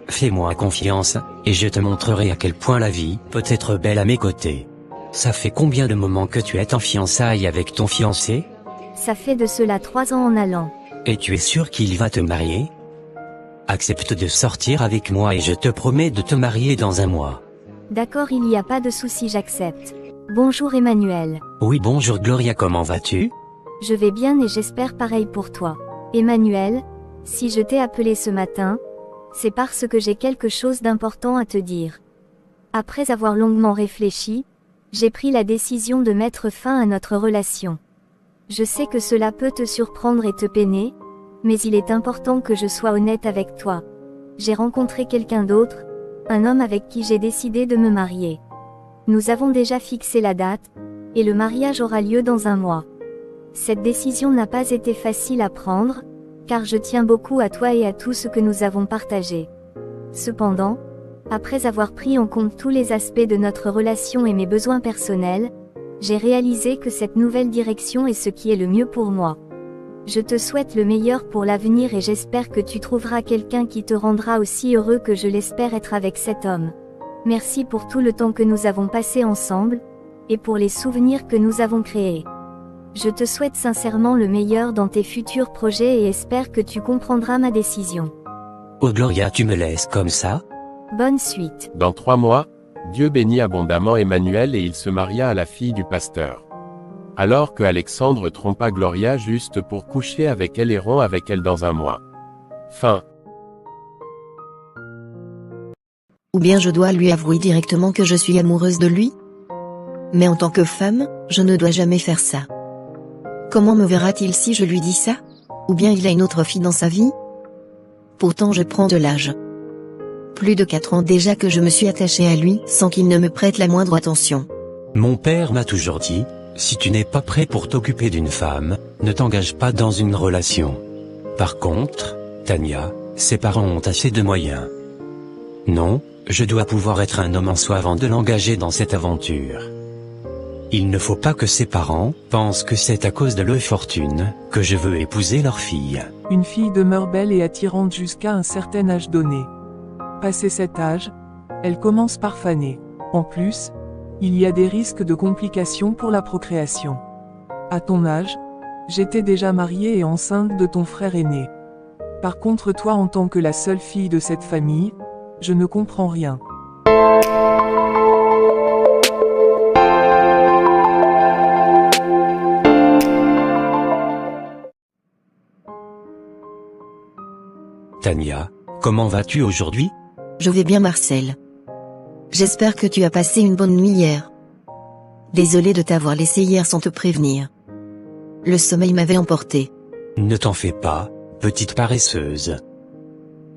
Fais-moi confiance, et je te montrerai à quel point la vie peut être belle à mes côtés. Ça fait combien de moments que tu es en fiançailles avec ton fiancé? Ça fait de cela 3 ans en allant. Et tu es sûr qu'il va te marier? Accepte de sortir avec moi et je te promets de te marier dans un mois. D'accord, il n'y a pas de souci, j'accepte. Bonjour Emmanuel. Oui, bonjour Gloria, comment vas-tu? Je vais bien et j'espère pareil pour toi. Emmanuel, si je t'ai appelé ce matin, c'est parce que j'ai quelque chose d'important à te dire. Après avoir longuement réfléchi, j'ai pris la décision de mettre fin à notre relation. Je sais que cela peut te surprendre et te peiner, mais il est important que je sois honnête avec toi. J'ai rencontré quelqu'un d'autre, un homme avec qui j'ai décidé de me marier. Nous avons déjà fixé la date, et le mariage aura lieu dans un mois. Cette décision n'a pas été facile à prendre, car je tiens beaucoup à toi et à tout ce que nous avons partagé. Cependant, après avoir pris en compte tous les aspects de notre relation et mes besoins personnels, j'ai réalisé que cette nouvelle direction est ce qui est le mieux pour moi. Je te souhaite le meilleur pour l'avenir et j'espère que tu trouveras quelqu'un qui te rendra aussi heureux que je l'espère être avec cet homme. Merci pour tout le temps que nous avons passé ensemble, et pour les souvenirs que nous avons créés. Je te souhaite sincèrement le meilleur dans tes futurs projets et espère que tu comprendras ma décision. Oh Gloria, tu me laisses comme ça? Bonne suite. Dans 3 mois, Dieu bénit abondamment Emmanuel et il se maria à la fille du pasteur. Alors que Alexandre trompa Gloria juste pour coucher avec elle et rompt avec elle dans un mois. Fin. Ou bien je dois lui avouer directement que je suis amoureuse de lui? Mais en tant que femme, je ne dois jamais faire ça. Comment me verra-t-il si je lui dis ça? Ou bien il a une autre fille dans sa vie? Pourtant je prends de l'âge. Plus de 4 ans déjà que je me suis attachée à lui sans qu'il ne me prête la moindre attention. Mon père m'a toujours dit, si tu n'es pas prêt pour t'occuper d'une femme, ne t'engage pas dans une relation. Par contre, Tania, ses parents ont assez de moyens. Non, je dois pouvoir être un homme en soi avant de l'engager dans cette aventure. Il ne faut pas que ses parents pensent que c'est à cause de leur fortune que je veux épouser leur fille. Une fille demeure belle et attirante jusqu'à un certain âge donné. Passé cet âge, elle commence par faner. En plus, il y a des risques de complications pour la procréation. À ton âge, j'étais déjà mariée et enceinte de ton frère aîné. Par contre toi en tant que la seule fille de cette famille, je ne comprends rien. Tania, comment vas-tu aujourd'hui? Je vais bien Marcel. J'espère que tu as passé une bonne nuit hier. Désolé de t'avoir laissé hier sans te prévenir. Le sommeil m'avait emporté. Ne t'en fais pas, petite paresseuse.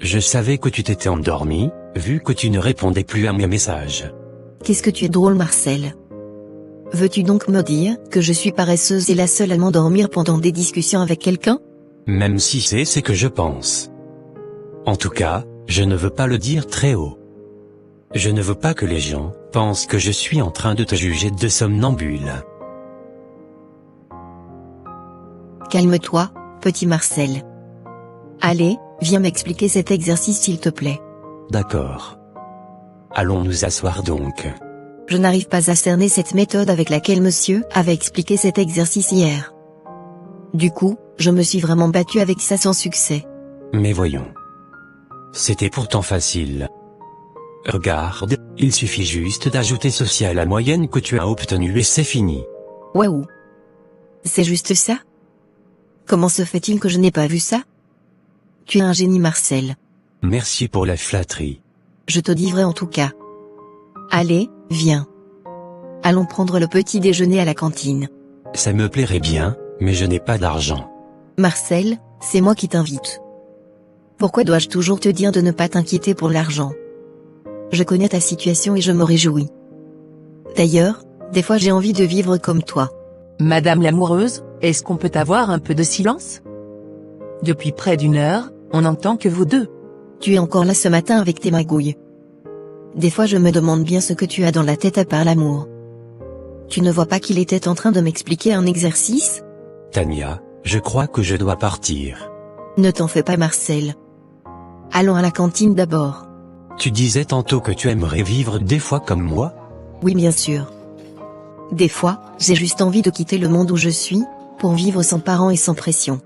Je savais que tu t'étais endormie, vu que tu ne répondais plus à mes messages. Qu'est-ce que tu es drôle Marcel. Veux-tu donc me dire que je suis paresseuse et la seule à m'endormir pendant des discussions avec quelqu'un? Même si c'est ce que je pense. En tout cas, je ne veux pas le dire très haut. Je ne veux pas que les gens pensent que je suis en train de te juger de somnambule. Calme-toi, petit Marcel. Allez, viens m'expliquer cet exercice s'il te plaît. D'accord. Allons nous asseoir donc. Je n'arrive pas à cerner cette méthode avec laquelle monsieur avait expliqué cet exercice hier. Du coup, je me suis vraiment battue avec ça sans succès. Mais voyons. C'était pourtant facile. Regarde, il suffit juste d'ajouter ceci à la moyenne que tu as obtenue et c'est fini. Waouh! C'est juste ça? Comment se fait-il que je n'ai pas vu ça? Tu es un génie Marcel. Merci pour la flatterie. Je te dis vrai en tout cas. Allez, viens. Allons prendre le petit déjeuner à la cantine. Ça me plairait bien, mais je n'ai pas d'argent. Marcel, c'est moi qui t'invite. Pourquoi dois-je toujours te dire de ne pas t'inquiéter pour l'argent? Je connais ta situation et je me réjouis. D'ailleurs, des fois j'ai envie de vivre comme toi. Madame l'amoureuse, est-ce qu'on peut avoir un peu de silence? Depuis près d'une heure, on n'entend que vous deux. Tu es encore là ce matin avec tes magouilles. Des fois je me demande bien ce que tu as dans la tête à part l'amour. Tu ne vois pas qu'il était en train de m'expliquer un exercice? Tania, je crois que je dois partir. Ne t'en fais pas Marcel. Allons à la cantine d'abord. Tu disais tantôt que tu aimerais vivre des fois comme moi? Oui bien sûr. Des fois, j'ai juste envie de quitter le monde où je suis, pour vivre sans parents et sans pression.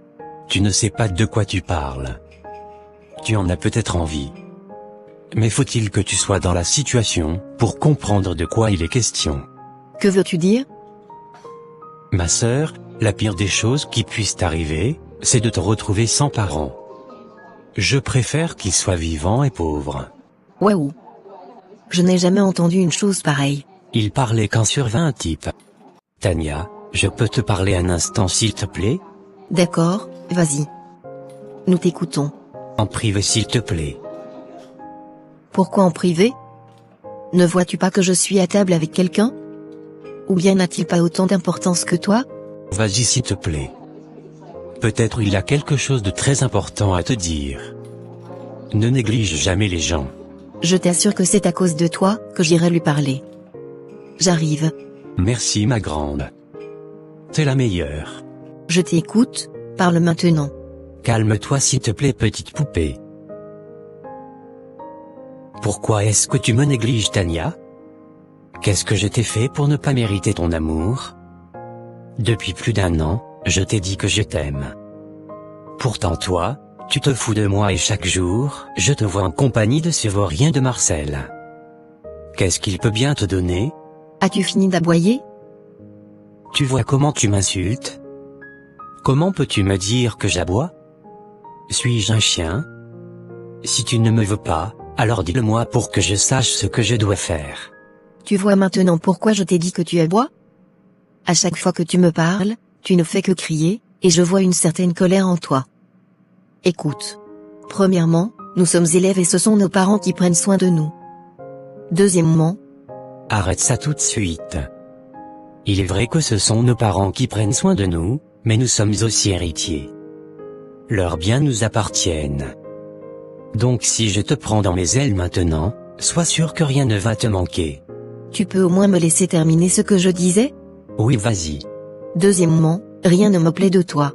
Tu ne sais pas de quoi tu parles. Tu en as peut-être envie. Mais faut-il que tu sois dans la situation, pour comprendre de quoi il est question? Que veux-tu dire? Ma sœur, la pire des choses qui puissent t'arriver, c'est de te retrouver sans parents. Je préfère qu'ils soient vivants et pauvres. Waouh! Je n'ai jamais entendu une chose pareille. Il parlait quand survint un type. Tania, je peux te parler un instant s'il te plaît? D'accord, vas-y. Nous t'écoutons. En privé s'il te plaît. Pourquoi en privé? Ne vois-tu pas que je suis à table avec quelqu'un? Ou bien n'a-t-il pas autant d'importance que toi? Vas-y s'il te plaît. Peut-être il a quelque chose de très important à te dire. Ne néglige jamais les gens. Je t'assure que c'est à cause de toi que j'irai lui parler. J'arrive. Merci ma grande. T'es la meilleure. Je t'écoute, parle maintenant. Calme-toi s'il te plaît petite poupée. Pourquoi est-ce que tu me négliges Tania? Qu'est-ce que je t'ai fait pour ne pas mériter ton amour? Depuis plus d'un an, je t'ai dit que je t'aime. Pourtant toi, tu te fous de moi et chaque jour, je te vois en compagnie de ce vaurien de Marcel. Qu'est-ce qu'il peut bien te donner? As-tu fini d'aboyer? Tu vois comment tu m'insultes? Comment peux-tu me dire que j'aboie? Suis-je un chien? Si tu ne me veux pas, alors dis-le-moi pour que je sache ce que je dois faire. Tu vois maintenant pourquoi je t'ai dit que tu aboies? À chaque fois que tu me parles, tu ne fais que crier, et je vois une certaine colère en toi. Écoute. Premièrement, nous sommes élèves et ce sont nos parents qui prennent soin de nous. Deuxièmement, arrête ça tout de suite. Il est vrai que ce sont nos parents qui prennent soin de nous, mais nous sommes aussi héritiers. Leurs biens nous appartiennent. Donc si je te prends dans mes ailes maintenant, sois sûr que rien ne va te manquer. Tu peux au moins me laisser terminer ce que je disais? Oui, vas-y. Deuxièmement, rien ne me plaît de toi.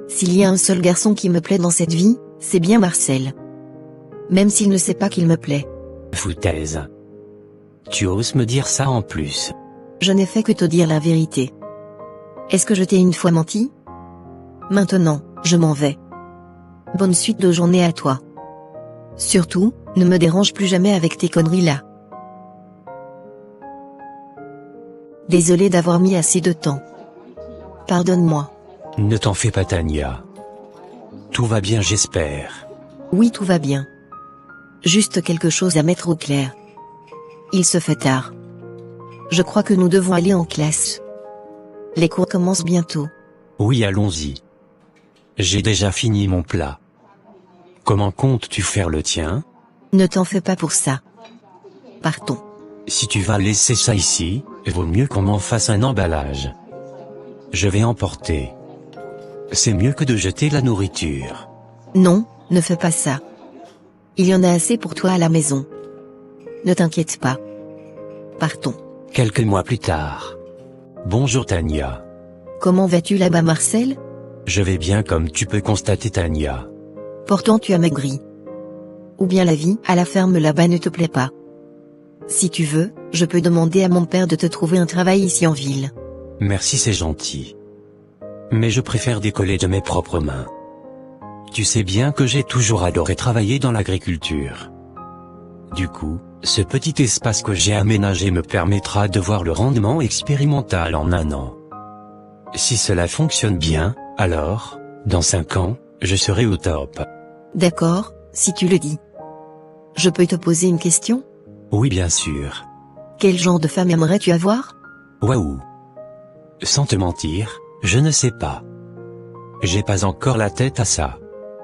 S'il y a un seul garçon qui me plaît dans cette vie, c'est bien Marcel. Même s'il ne sait pas qu'il me plaît. Foutaise. Tu oses me dire ça en plus. Je n'ai fait que te dire la vérité. Est-ce que je t'ai une fois menti? Maintenant, je m'en vais. Bonne suite de journée à toi. Surtout, ne me dérange plus jamais avec tes conneries là. Désolé d'avoir mis assez de temps. Pardonne-moi. Ne t'en fais pas Tania. Tout va bien j'espère. Oui, tout va bien. Juste quelque chose à mettre au clair. Il se fait tard. Je crois que nous devons aller en classe. Les cours commencent bientôt. Oui, allons-y. J'ai déjà fini mon plat. Comment comptes-tu faire le tien? Ne t'en fais pas pour ça. Partons. Si tu vas laisser ça ici, vaut mieux qu'on m'en fasse un emballage. Je vais emporter. C'est mieux que de jeter la nourriture. Non, ne fais pas ça. Il y en a assez pour toi à la maison. Ne t'inquiète pas. Partons. Quelques mois plus tard. Bonjour Tania. Comment vas-tu là-bas, Marcel? Je vais bien comme tu peux constater Tania. Pourtant tu as maigri. Ou bien la vie à la ferme là-bas ne te plaît pas. Si tu veux, je peux demander à mon père de te trouver un travail ici en ville. Merci, c'est gentil. Mais je préfère décoller de mes propres mains. Tu sais bien que j'ai toujours adoré travailler dans l'agriculture. Du coup, ce petit espace que j'ai aménagé me permettra de voir le rendement expérimental en 1 an. Si cela fonctionne bien, alors, dans 5 ans, je serai au top. D'accord, si tu le dis. Je peux te poser une question? Oui, bien sûr. Quel genre de femme aimerais-tu avoir? Waouh. Sans te mentir, je ne sais pas. J'ai pas encore la tête à ça.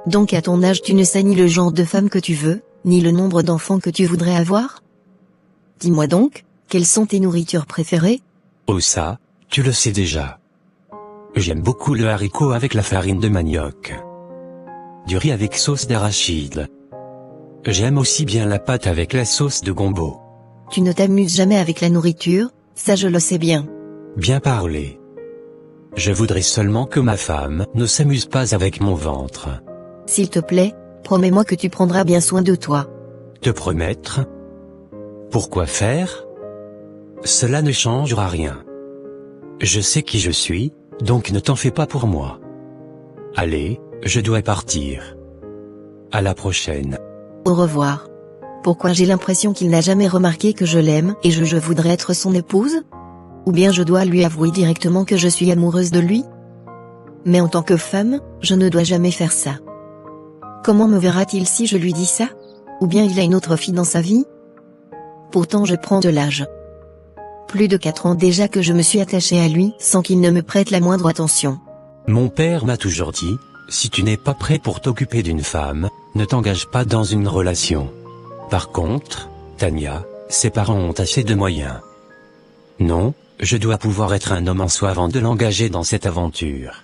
Donc à ton âge tu ne sais ni le genre de femme que tu veux, ni le nombre d'enfants que tu voudrais avoir? Dis-moi donc, quelles sont tes nourritures préférées? Oh ça, tu le sais déjà. J'aime beaucoup le haricot avec la farine de manioc. Du riz avec sauce d'arachide. J'aime aussi bien la pâte avec la sauce de gombo. Tu ne t'amuses jamais avec la nourriture, ça je le sais bien. Bien parlé. Je voudrais seulement que ma femme ne s'amuse pas avec mon ventre. S'il te plaît, promets-moi que tu prendras bien soin de toi. Te promettre? Pourquoi faire? Cela ne changera rien. Je sais qui je suis, donc ne t'en fais pas pour moi. Allez, je dois partir. À la prochaine. Au revoir. Pourquoi j'ai l'impression qu'il n'a jamais remarqué que je l'aime et je voudrais être son épouse? Ou bien je dois lui avouer directement que je suis amoureuse de lui? Mais en tant que femme, je ne dois jamais faire ça. Comment me verra-t-il si je lui dis ça? Ou bien il a une autre fille dans sa vie? Pourtant je prends de l'âge. Plus de 4 ans déjà que je me suis attachée à lui sans qu'il ne me prête la moindre attention. Mon père m'a toujours dit, si tu n'es pas prêt pour t'occuper d'une femme, ne t'engage pas dans une relation. Par contre, Tania, ses parents ont assez de moyens. Non, je dois pouvoir être un homme en soi avant de l'engager dans cette aventure.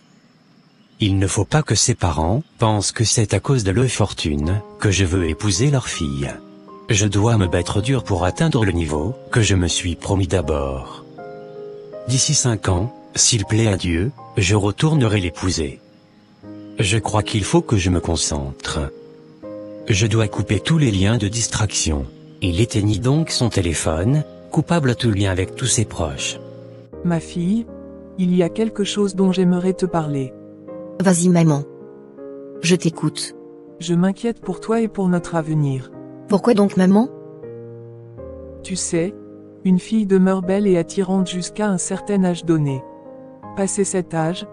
Il ne faut pas que ses parents pensent que c'est à cause de leur fortune que je veux épouser leur fille. Je dois me battre dur pour atteindre le niveau que je me suis promis d'abord. D'ici 5 ans, s'il plaît à Dieu, je retournerai l'épouser. Je crois qu'il faut que je me concentre. Je dois couper tous les liens de distraction. Il éteignit donc son téléphone, coupable tout lien avec tous ses proches. Ma fille, il y a quelque chose dont j'aimerais te parler. Vas-y maman. Je t'écoute. Je m'inquiète pour toi et pour notre avenir. Pourquoi donc maman? Tu sais, une fille demeure belle et attirante jusqu'à un certain âge donné. Passé cet âge,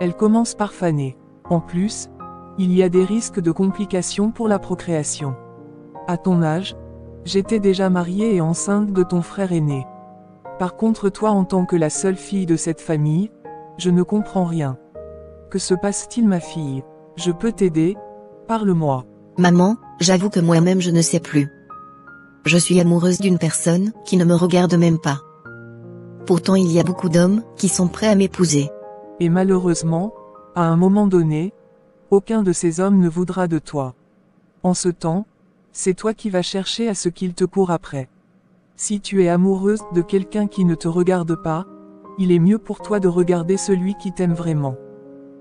elle commence par faner. En plus, il y a des risques de complications pour la procréation. À ton âge, j'étais déjà mariée et enceinte de ton frère aîné. Par contre toi en tant que la seule fille de cette famille, je ne comprends rien. Que se passe-t-il ma fille? Je peux t'aider? Parle-moi. Maman, j'avoue que moi-même je ne sais plus. Je suis amoureuse d'une personne qui ne me regarde même pas. Pourtant il y a beaucoup d'hommes qui sont prêts à m'épouser. Et malheureusement, à un moment donné, aucun de ces hommes ne voudra de toi. En ce temps, c'est toi qui vas chercher à ce qu'il te court après. Si tu es amoureuse de quelqu'un qui ne te regarde pas, il est mieux pour toi de regarder celui qui t'aime vraiment.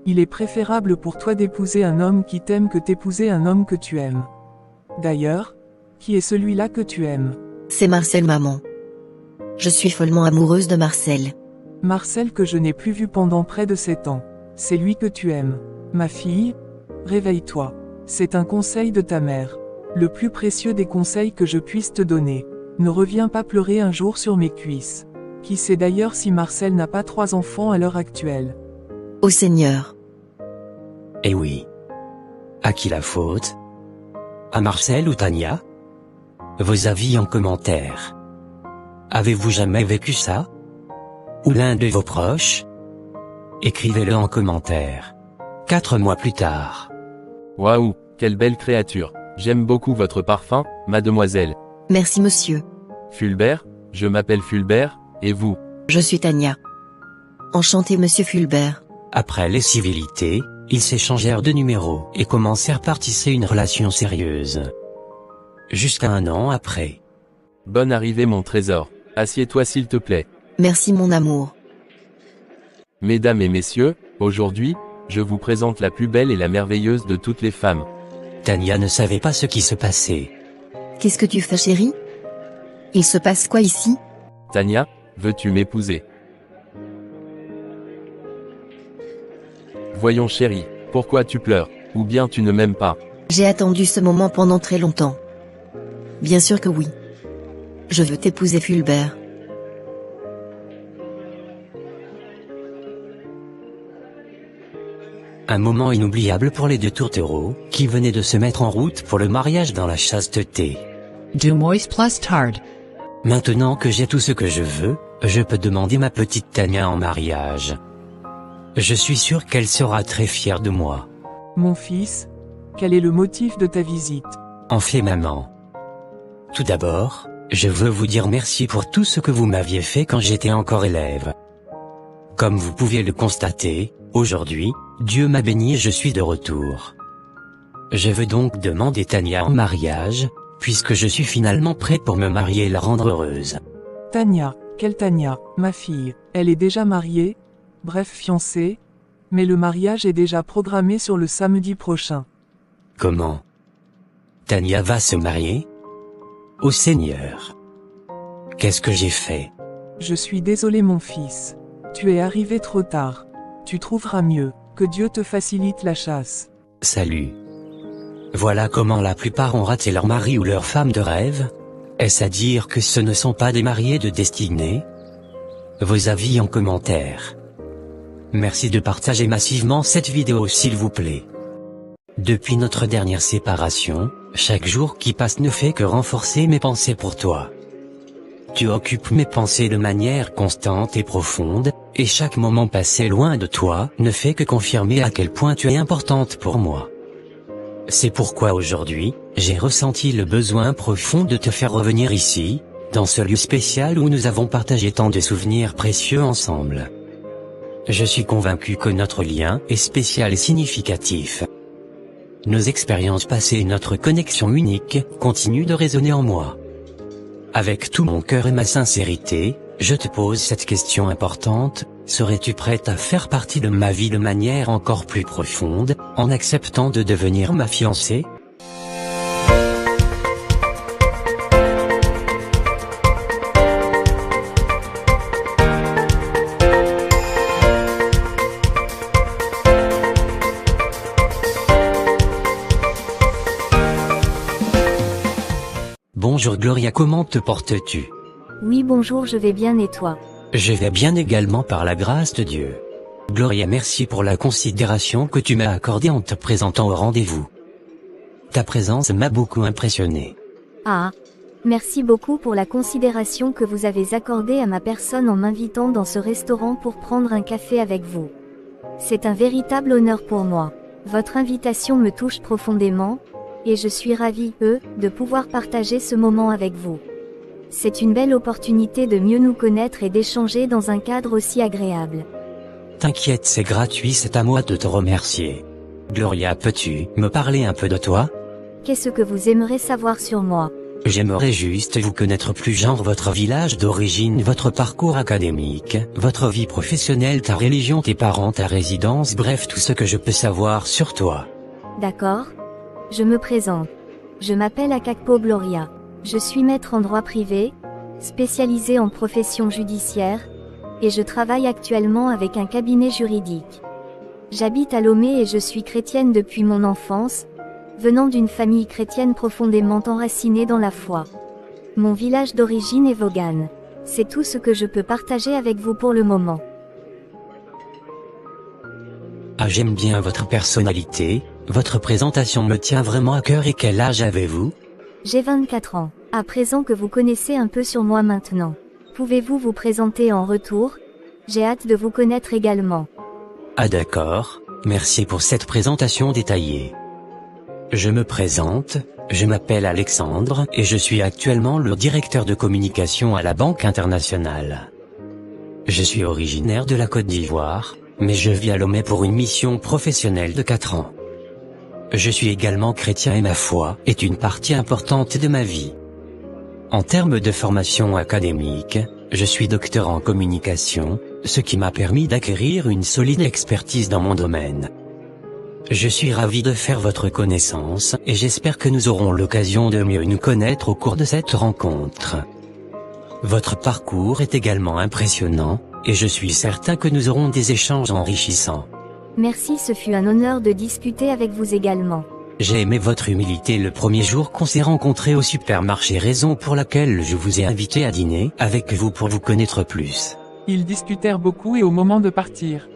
Il est préférable pour toi d'épouser un homme qui t'aime que d'épouser un homme que tu aimes. D'ailleurs, qui est celui-là que tu aimes? C'est Marcel maman. Je suis follement amoureuse de Marcel. Marcel que je n'ai plus vu pendant près de 7 ans. C'est lui que tu aimes. Ma fille, réveille-toi. C'est un conseil de ta mère. Le plus précieux des conseils que je puisse te donner. Ne reviens pas pleurer un jour sur mes cuisses. Qui sait d'ailleurs si Marcel n'a pas 3 enfants à l'heure actuelle? Ô Seigneur. Eh oui. À qui la faute? À Marcel ou Tania? Vos avis en commentaire. Avez-vous jamais vécu ça? Ou l'un de vos proches? Écrivez-le en commentaire. 4 mois plus tard. Waouh, quelle belle créature. J'aime beaucoup votre parfum, mademoiselle. Merci monsieur. Fulbert, je m'appelle Fulbert, et vous? Je suis Tania. Enchanté monsieur Fulbert. Après les civilités, ils s'échangèrent de numéros et commencèrent par tisser une relation sérieuse. Jusqu'à 1 an après. Bonne arrivée mon trésor. Assieds-toi s'il te plaît. Merci mon amour. Mesdames et messieurs, aujourd'hui, je vous présente la plus belle et la merveilleuse de toutes les femmes. Tania ne savait pas ce qui se passait. Qu'est-ce que tu fais chérie? Il se passe quoi ici? Tania, veux-tu m'épouser? Voyons chérie, pourquoi tu pleures? Ou bien tu ne m'aimes pas? J'ai attendu ce moment pendant très longtemps. Bien sûr que oui. Je veux t'épouser Fulbert. Un moment inoubliable pour les deux tourtereaux, qui venaient de se mettre en route pour le mariage dans la chasteté. Du moist plus tard. Maintenant que j'ai tout ce que je veux, je peux demander ma petite Tania en mariage. Je suis sûr qu'elle sera très fière de moi. Mon fils, quel est le motif de ta visite? En fait maman. Tout d'abord, je veux vous dire merci pour tout ce que vous m'aviez fait quand j'étais encore élève. Comme vous pouvez le constater, aujourd'hui, Dieu m'a béni et je suis de retour. Je veux donc demander Tania en mariage, puisque je suis finalement prêt pour me marier et la rendre heureuse. Tania, quelle Tania, ma fille? Elle est déjà mariée? Bref fiancée? Mais le mariage est déjà programmé sur le samedi prochain. Comment? Tania va se marier? Ô Seigneur! Qu'est-ce que j'ai fait? Je suis désolé mon fils. Tu es arrivé trop tard. Tu trouveras mieux. Que Dieu te facilite la chasse. Salut. Voilà comment la plupart ont raté leur mari ou leur femme de rêve? Est-ce à dire que ce ne sont pas des mariés de destinée? Vos avis en commentaire. Merci de partager massivement cette vidéo s'il vous plaît. Depuis notre dernière séparation, chaque jour qui passe ne fait que renforcer mes pensées pour toi. Tu occupes mes pensées de manière constante et profonde, et chaque moment passé loin de toi ne fait que confirmer à quel point tu es importante pour moi. C'est pourquoi aujourd'hui, j'ai ressenti le besoin profond de te faire revenir ici, dans ce lieu spécial où nous avons partagé tant de souvenirs précieux ensemble. Je suis convaincu que notre lien est spécial et significatif. Nos expériences passées et notre connexion unique continuent de résonner en moi. Avec tout mon cœur et ma sincérité, je te pose cette question importante: serais-tu prête à faire partie de ma vie de manière encore plus profonde, en acceptant de devenir ma fiancée? Bonjour Gloria, comment te portes-tu? Oui bonjour, je vais bien et toi? Je vais bien également par la grâce de Dieu. Gloria, merci pour la considération que tu m'as accordée en te présentant au rendez-vous. Ta présence m'a beaucoup impressionné. Ah, merci beaucoup pour la considération que vous avez accordée à ma personne en m'invitant dans ce restaurant pour prendre un café avec vous. C'est un véritable honneur pour moi. Votre invitation me touche profondément, et je suis ravie, de pouvoir partager ce moment avec vous. C'est une belle opportunité de mieux nous connaître et d'échanger dans un cadre aussi agréable. T'inquiète, c'est gratuit, c'est à moi de te remercier. Gloria, peux-tu me parler un peu de toi? Qu'est-ce que vous aimeriez savoir sur moi? J'aimerais juste vous connaître plus, genre votre village d'origine, votre parcours académique, votre vie professionnelle, ta religion, tes parents, ta résidence, bref tout ce que je peux savoir sur toi. D'accord. Je me présente. Je m'appelle Akakpo Gloria. Je suis maître en droit privé, spécialisé en profession judiciaire, et je travaille actuellement avec un cabinet juridique. J'habite à Lomé et je suis chrétienne depuis mon enfance, venant d'une famille chrétienne profondément enracinée dans la foi. Mon village d'origine est Vaughan. C'est tout ce que je peux partager avec vous pour le moment. Ah, j'aime bien votre personnalité, votre présentation me tient vraiment à cœur. Et quel âge avez-vous? J'ai 24 ans. À présent que vous connaissez un peu sur moi maintenant, pouvez-vous vous présenter en retour? J'ai hâte de vous connaître également. Ah d'accord, merci pour cette présentation détaillée. Je me présente, je m'appelle Alexandre et je suis actuellement le directeur de communication à la Banque Internationale. Je suis originaire de la Côte d'Ivoire, mais je vis à Lomé pour une mission professionnelle de 4 ans. Je suis également chrétien et ma foi est une partie importante de ma vie. En termes de formation académique, je suis docteur en communication, ce qui m'a permis d'acquérir une solide expertise dans mon domaine. Je suis ravi de faire votre connaissance et j'espère que nous aurons l'occasion de mieux nous connaître au cours de cette rencontre. Votre parcours est également impressionnant, et je suis certain que nous aurons des échanges enrichissants. Merci, ce fut un honneur de discuter avec vous également. J'ai aimé votre humilité le premier jour qu'on s'est rencontrés au supermarché, raison pour laquelle je vous ai invité à dîner avec vous pour vous connaître plus. Ils discutèrent beaucoup et au moment de partir.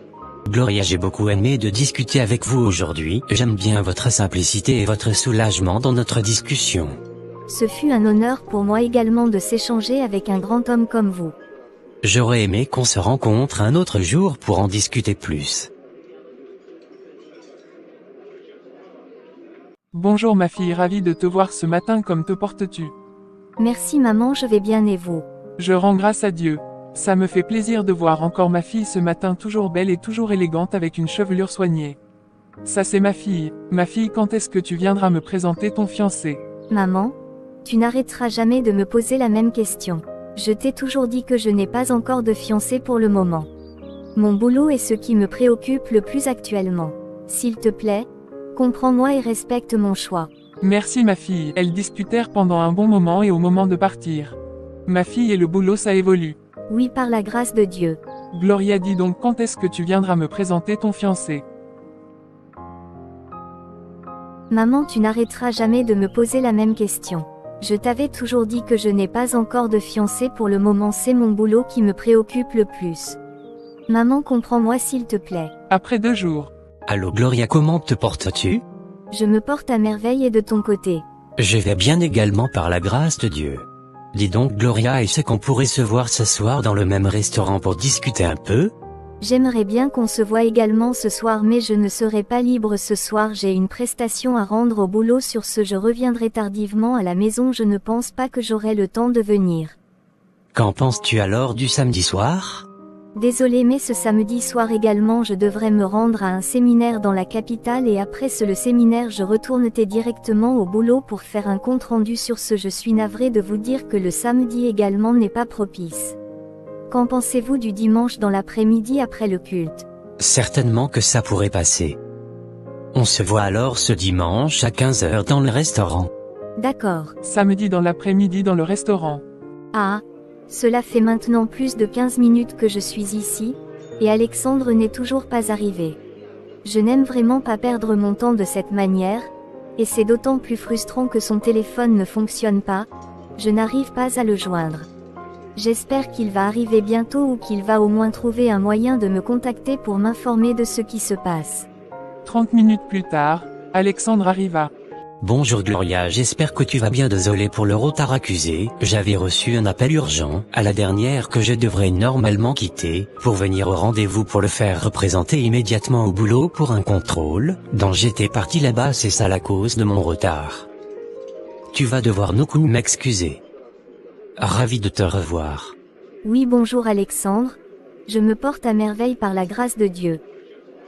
Gloria, j'ai beaucoup aimé de discuter avec vous aujourd'hui, j'aime bien votre simplicité et votre soulagement dans notre discussion. Ce fut un honneur pour moi également de s'échanger avec un grand homme comme vous. J'aurais aimé qu'on se rencontre un autre jour pour en discuter plus. Bonjour ma fille, ravie de te voir ce matin, comme te portes-tu? Merci maman, je vais bien et vous? Je rends grâce à Dieu. Ça me fait plaisir de voir encore ma fille ce matin, toujours belle et toujours élégante avec une chevelure soignée. Ça c'est ma fille, quand est-ce que tu viendras me présenter ton fiancé? Maman, tu n'arrêteras jamais de me poser la même question. Je t'ai toujours dit que je n'ai pas encore de fiancé pour le moment. Mon boulot est ce qui me préoccupe le plus actuellement. S'il te plaît, comprends-moi et respecte mon choix. Merci ma fille. Elles discutèrent pendant un bon moment et au moment de partir. Ma fille et le boulot, ça évolue. Oui, par la grâce de Dieu. Gloria, dit donc, quand est-ce que tu viendras me présenter ton fiancé? Maman, tu n'arrêteras jamais de me poser la même question. Je t'avais toujours dit que je n'ai pas encore de fiancé pour le moment, c'est mon boulot qui me préoccupe le plus. Maman, comprends-moi s'il te plaît. Après 2 jours. Allô Gloria, comment te portes-tu? Je me porte à merveille et de ton côté? Je vais bien également par la grâce de Dieu. Dis donc Gloria, est-ce qu'on pourrait se voir ce soir dans le même restaurant pour discuter un peu? J'aimerais bien qu'on se voie également ce soir, mais je ne serai pas libre ce soir, j'ai une prestation à rendre au boulot, sur ce je reviendrai tardivement à la maison, je ne pense pas que j'aurai le temps de venir. Qu'en penses-tu alors du samedi soir? Désolé, mais ce samedi soir également je devrais me rendre à un séminaire dans la capitale et après le séminaire je retournerai directement au boulot pour faire un compte rendu, sur ce je suis navré de vous dire que le samedi également n'est pas propice. Qu'en pensez-vous du dimanche dans l'après-midi après le culte? Certainement que ça pourrait passer. On se voit alors ce dimanche à 15h dans le restaurant. D'accord. Samedi dans l'après-midi dans le restaurant. Ah, cela fait maintenant plus de 15 minutes que je suis ici, et Alexandre n'est toujours pas arrivé. Je n'aime vraiment pas perdre mon temps de cette manière, et c'est d'autant plus frustrant que son téléphone ne fonctionne pas, je n'arrive pas à le joindre. J'espère qu'il va arriver bientôt ou qu'il va au moins trouver un moyen de me contacter pour m'informer de ce qui se passe. 30 minutes plus tard, Alexandre arriva. Bonjour Gloria, j'espère que tu vas bien, désolé pour le retard accusé, j'avais reçu un appel urgent, à la dernière que je devrais normalement quitter, pour venir au rendez-vous pour le faire représenter immédiatement au boulot pour un contrôle, dont j'étais parti là-bas, c'est ça la cause de mon retard. Tu vas devoir beaucoup m'excuser. Ravi de te revoir. Oui, bonjour Alexandre, je me porte à merveille par la grâce de Dieu.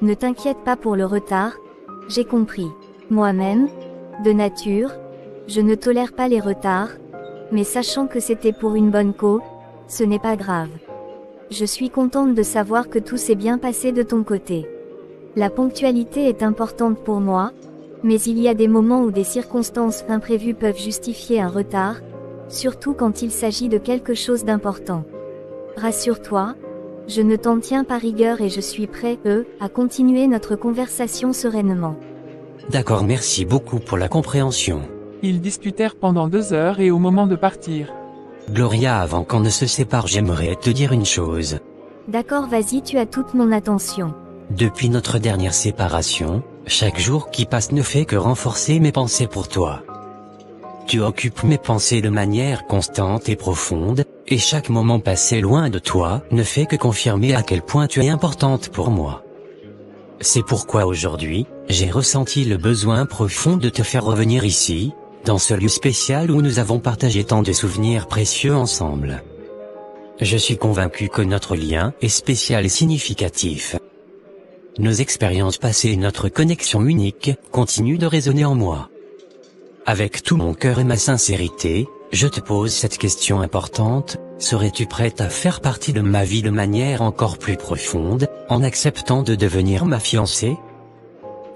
Ne t'inquiète pas pour le retard, j'ai compris. Moi-même, de nature, je ne tolère pas les retards, mais sachant que c'était pour une bonne cause, ce n'est pas grave. Je suis contente de savoir que tout s'est bien passé de ton côté. La ponctualité est importante pour moi, mais il y a des moments où des circonstances imprévues peuvent justifier un retard, surtout quand il s'agit de quelque chose d'important. Rassure-toi, je ne t'en tiens pas rigueur et je suis prêt, à continuer notre conversation sereinement. D'accord, merci beaucoup pour la compréhension. Ils discutèrent pendant 2 heures et au moment de partir. Gloria, avant qu'on ne se sépare, j'aimerais te dire une chose. D'accord, vas-y, tu as toute mon attention. Depuis notre dernière séparation, chaque jour qui passe ne fait que renforcer mes pensées pour toi. Tu occupes mes pensées de manière constante et profonde, et chaque moment passé loin de toi ne fait que confirmer à quel point tu es importante pour moi. C'est pourquoi aujourd'hui, j'ai ressenti le besoin profond de te faire revenir ici, dans ce lieu spécial où nous avons partagé tant de souvenirs précieux ensemble. Je suis convaincu que notre lien est spécial et significatif. Nos expériences passées et notre connexion unique continuent de résonner en moi. Avec tout mon cœur et ma sincérité, je te pose cette question importante: serais-tu prête à faire partie de ma vie de manière encore plus profonde, en acceptant de devenir ma fiancée?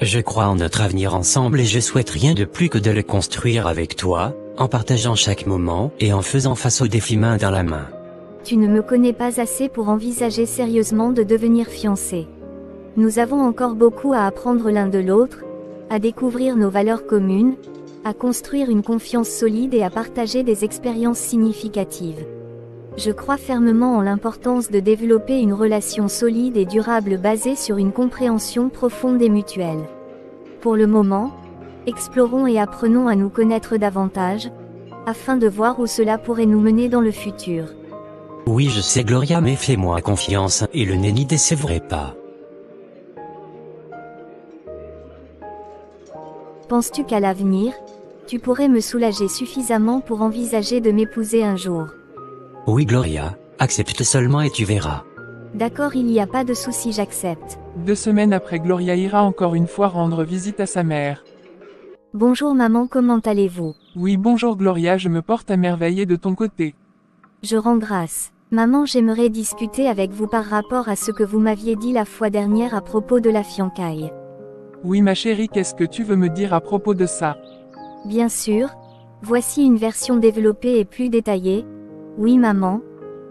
Je crois en notre avenir ensemble et je souhaite rien de plus que de le construire avec toi, en partageant chaque moment et en faisant face aux défis main dans la main. Tu ne me connais pas assez pour envisager sérieusement de devenir fiancé. Nous avons encore beaucoup à apprendre l'un de l'autre, à découvrir nos valeurs communes, à construire une confiance solide et à partager des expériences significatives. Je crois fermement en l'importance de développer une relation solide et durable basée sur une compréhension profonde et mutuelle. Pour le moment, explorons et apprenons à nous connaître davantage, afin de voir où cela pourrait nous mener dans le futur. Oui, je sais Gloria, mais fais-moi confiance et le ne n'y décevrai pas. Penses-tu qu'à l'avenir, tu pourrais me soulager suffisamment pour envisager de m'épouser un jour? Oui Gloria, accepte seulement et tu verras. D'accord, il n'y a pas de souci, j'accepte. 2 semaines après, Gloria ira encore une fois rendre visite à sa mère. Bonjour maman, comment allez-vous? Oui, bonjour Gloria, je me porte à merveille et de ton côté. Je rends grâce. Maman, j'aimerais discuter avec vous par rapport à ce que vous m'aviez dit la fois dernière à propos de la fiançaille. Oui ma chérie, qu'est-ce que tu veux me dire à propos de ça? Bien sûr. Voici une version développée et plus détaillée. Oui maman,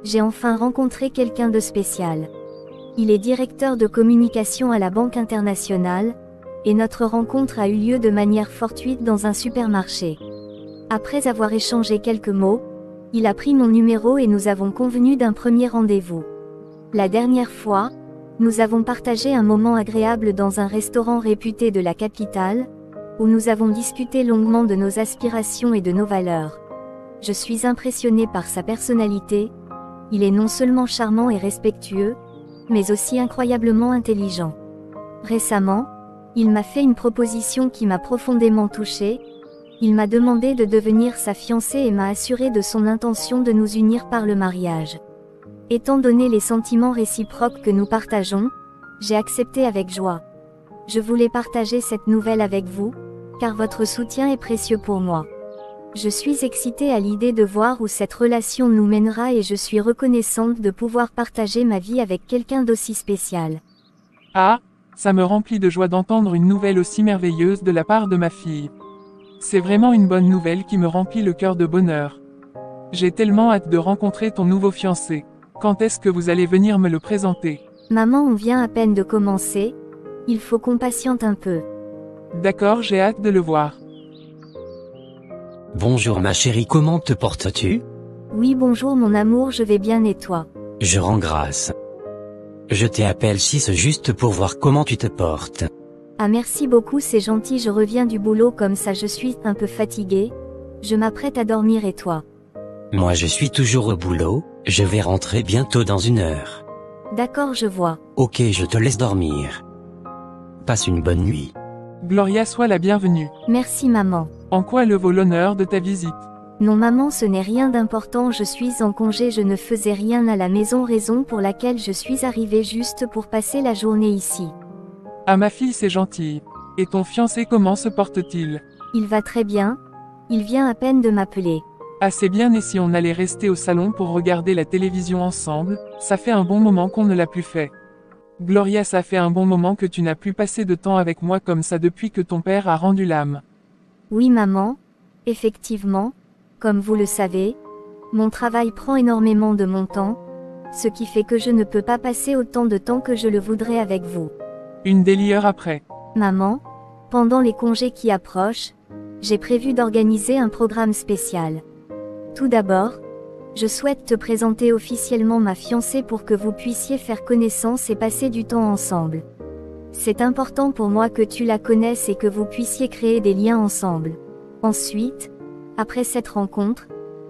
j'ai enfin rencontré quelqu'un de spécial. Il est directeur de communication à la Banque internationale, et notre rencontre a eu lieu de manière fortuite dans un supermarché. Après avoir échangé quelques mots, il a pris mon numéro et nous avons convenu d'un premier rendez-vous. La dernière fois, nous avons partagé un moment agréable dans un restaurant réputé de la capitale, où nous avons discuté longuement de nos aspirations et de nos valeurs. Je suis impressionnée par sa personnalité. Il est non seulement charmant et respectueux, mais aussi incroyablement intelligent. Récemment, il m'a fait une proposition qui m'a profondément touchée. Il m'a demandé de devenir sa fiancée et m'a assuré de son intention de nous unir par le mariage. Étant donné les sentiments réciproques que nous partageons, j'ai accepté avec joie. Je voulais partager cette nouvelle avec vous, car votre soutien est précieux pour moi. Je suis excitée à l'idée de voir où cette relation nous mènera et je suis reconnaissante de pouvoir partager ma vie avec quelqu'un d'aussi spécial. Ah, ça me remplit de joie d'entendre une nouvelle aussi merveilleuse de la part de ma fille. C'est vraiment une bonne nouvelle qui me remplit le cœur de bonheur. J'ai tellement hâte de rencontrer ton nouveau fiancé. Quand est-ce que vous allez venir me le présenter? Maman, on vient à peine de commencer. Il faut qu'on patiente un peu. D'accord, j'ai hâte de le voir. Bonjour ma chérie, comment te portes-tu? Oui, bonjour mon amour, je vais bien et toi? Je rends grâce. Je t'appelle juste pour voir comment tu te portes. Ah merci beaucoup, c'est gentil, je reviens du boulot comme ça, je suis un peu fatiguée. Je m'apprête à dormir et toi? Moi je suis toujours au boulot, je vais rentrer bientôt dans 1 heure. D'accord, je vois. Ok, je te laisse dormir. Passe une bonne nuit. Gloria, sois la bienvenue. Merci maman. En quoi le vaut l'honneur de ta visite? Non maman, ce n'est rien d'important, je suis en congé, je ne faisais rien à la maison, raison pour laquelle je suis arrivée juste pour passer la journée ici. Ah ma fille, c'est gentil. Et ton fiancé, comment se porte-t-il? Il va très bien. Il vient à peine de m'appeler. Ah c'est bien, et si on allait rester au salon pour regarder la télévision ensemble? Ça fait un bon moment qu'on ne l'a plus fait. Gloria, ça fait un bon moment que tu n'as plus passé de temps avec moi comme ça depuis que ton père a rendu l'âme. Oui maman, effectivement, comme vous le savez, mon travail prend énormément de mon temps, ce qui fait que je ne peux pas passer autant de temps que je le voudrais avec vous. Une demi-heure après. Maman, pendant les congés qui approchent, j'ai prévu d'organiser un programme spécial. Tout d'abord, je souhaite te présenter officiellement ma fiancée pour que vous puissiez faire connaissance et passer du temps ensemble. C'est important pour moi que tu la connaisses et que vous puissiez créer des liens ensemble. Ensuite, après cette rencontre,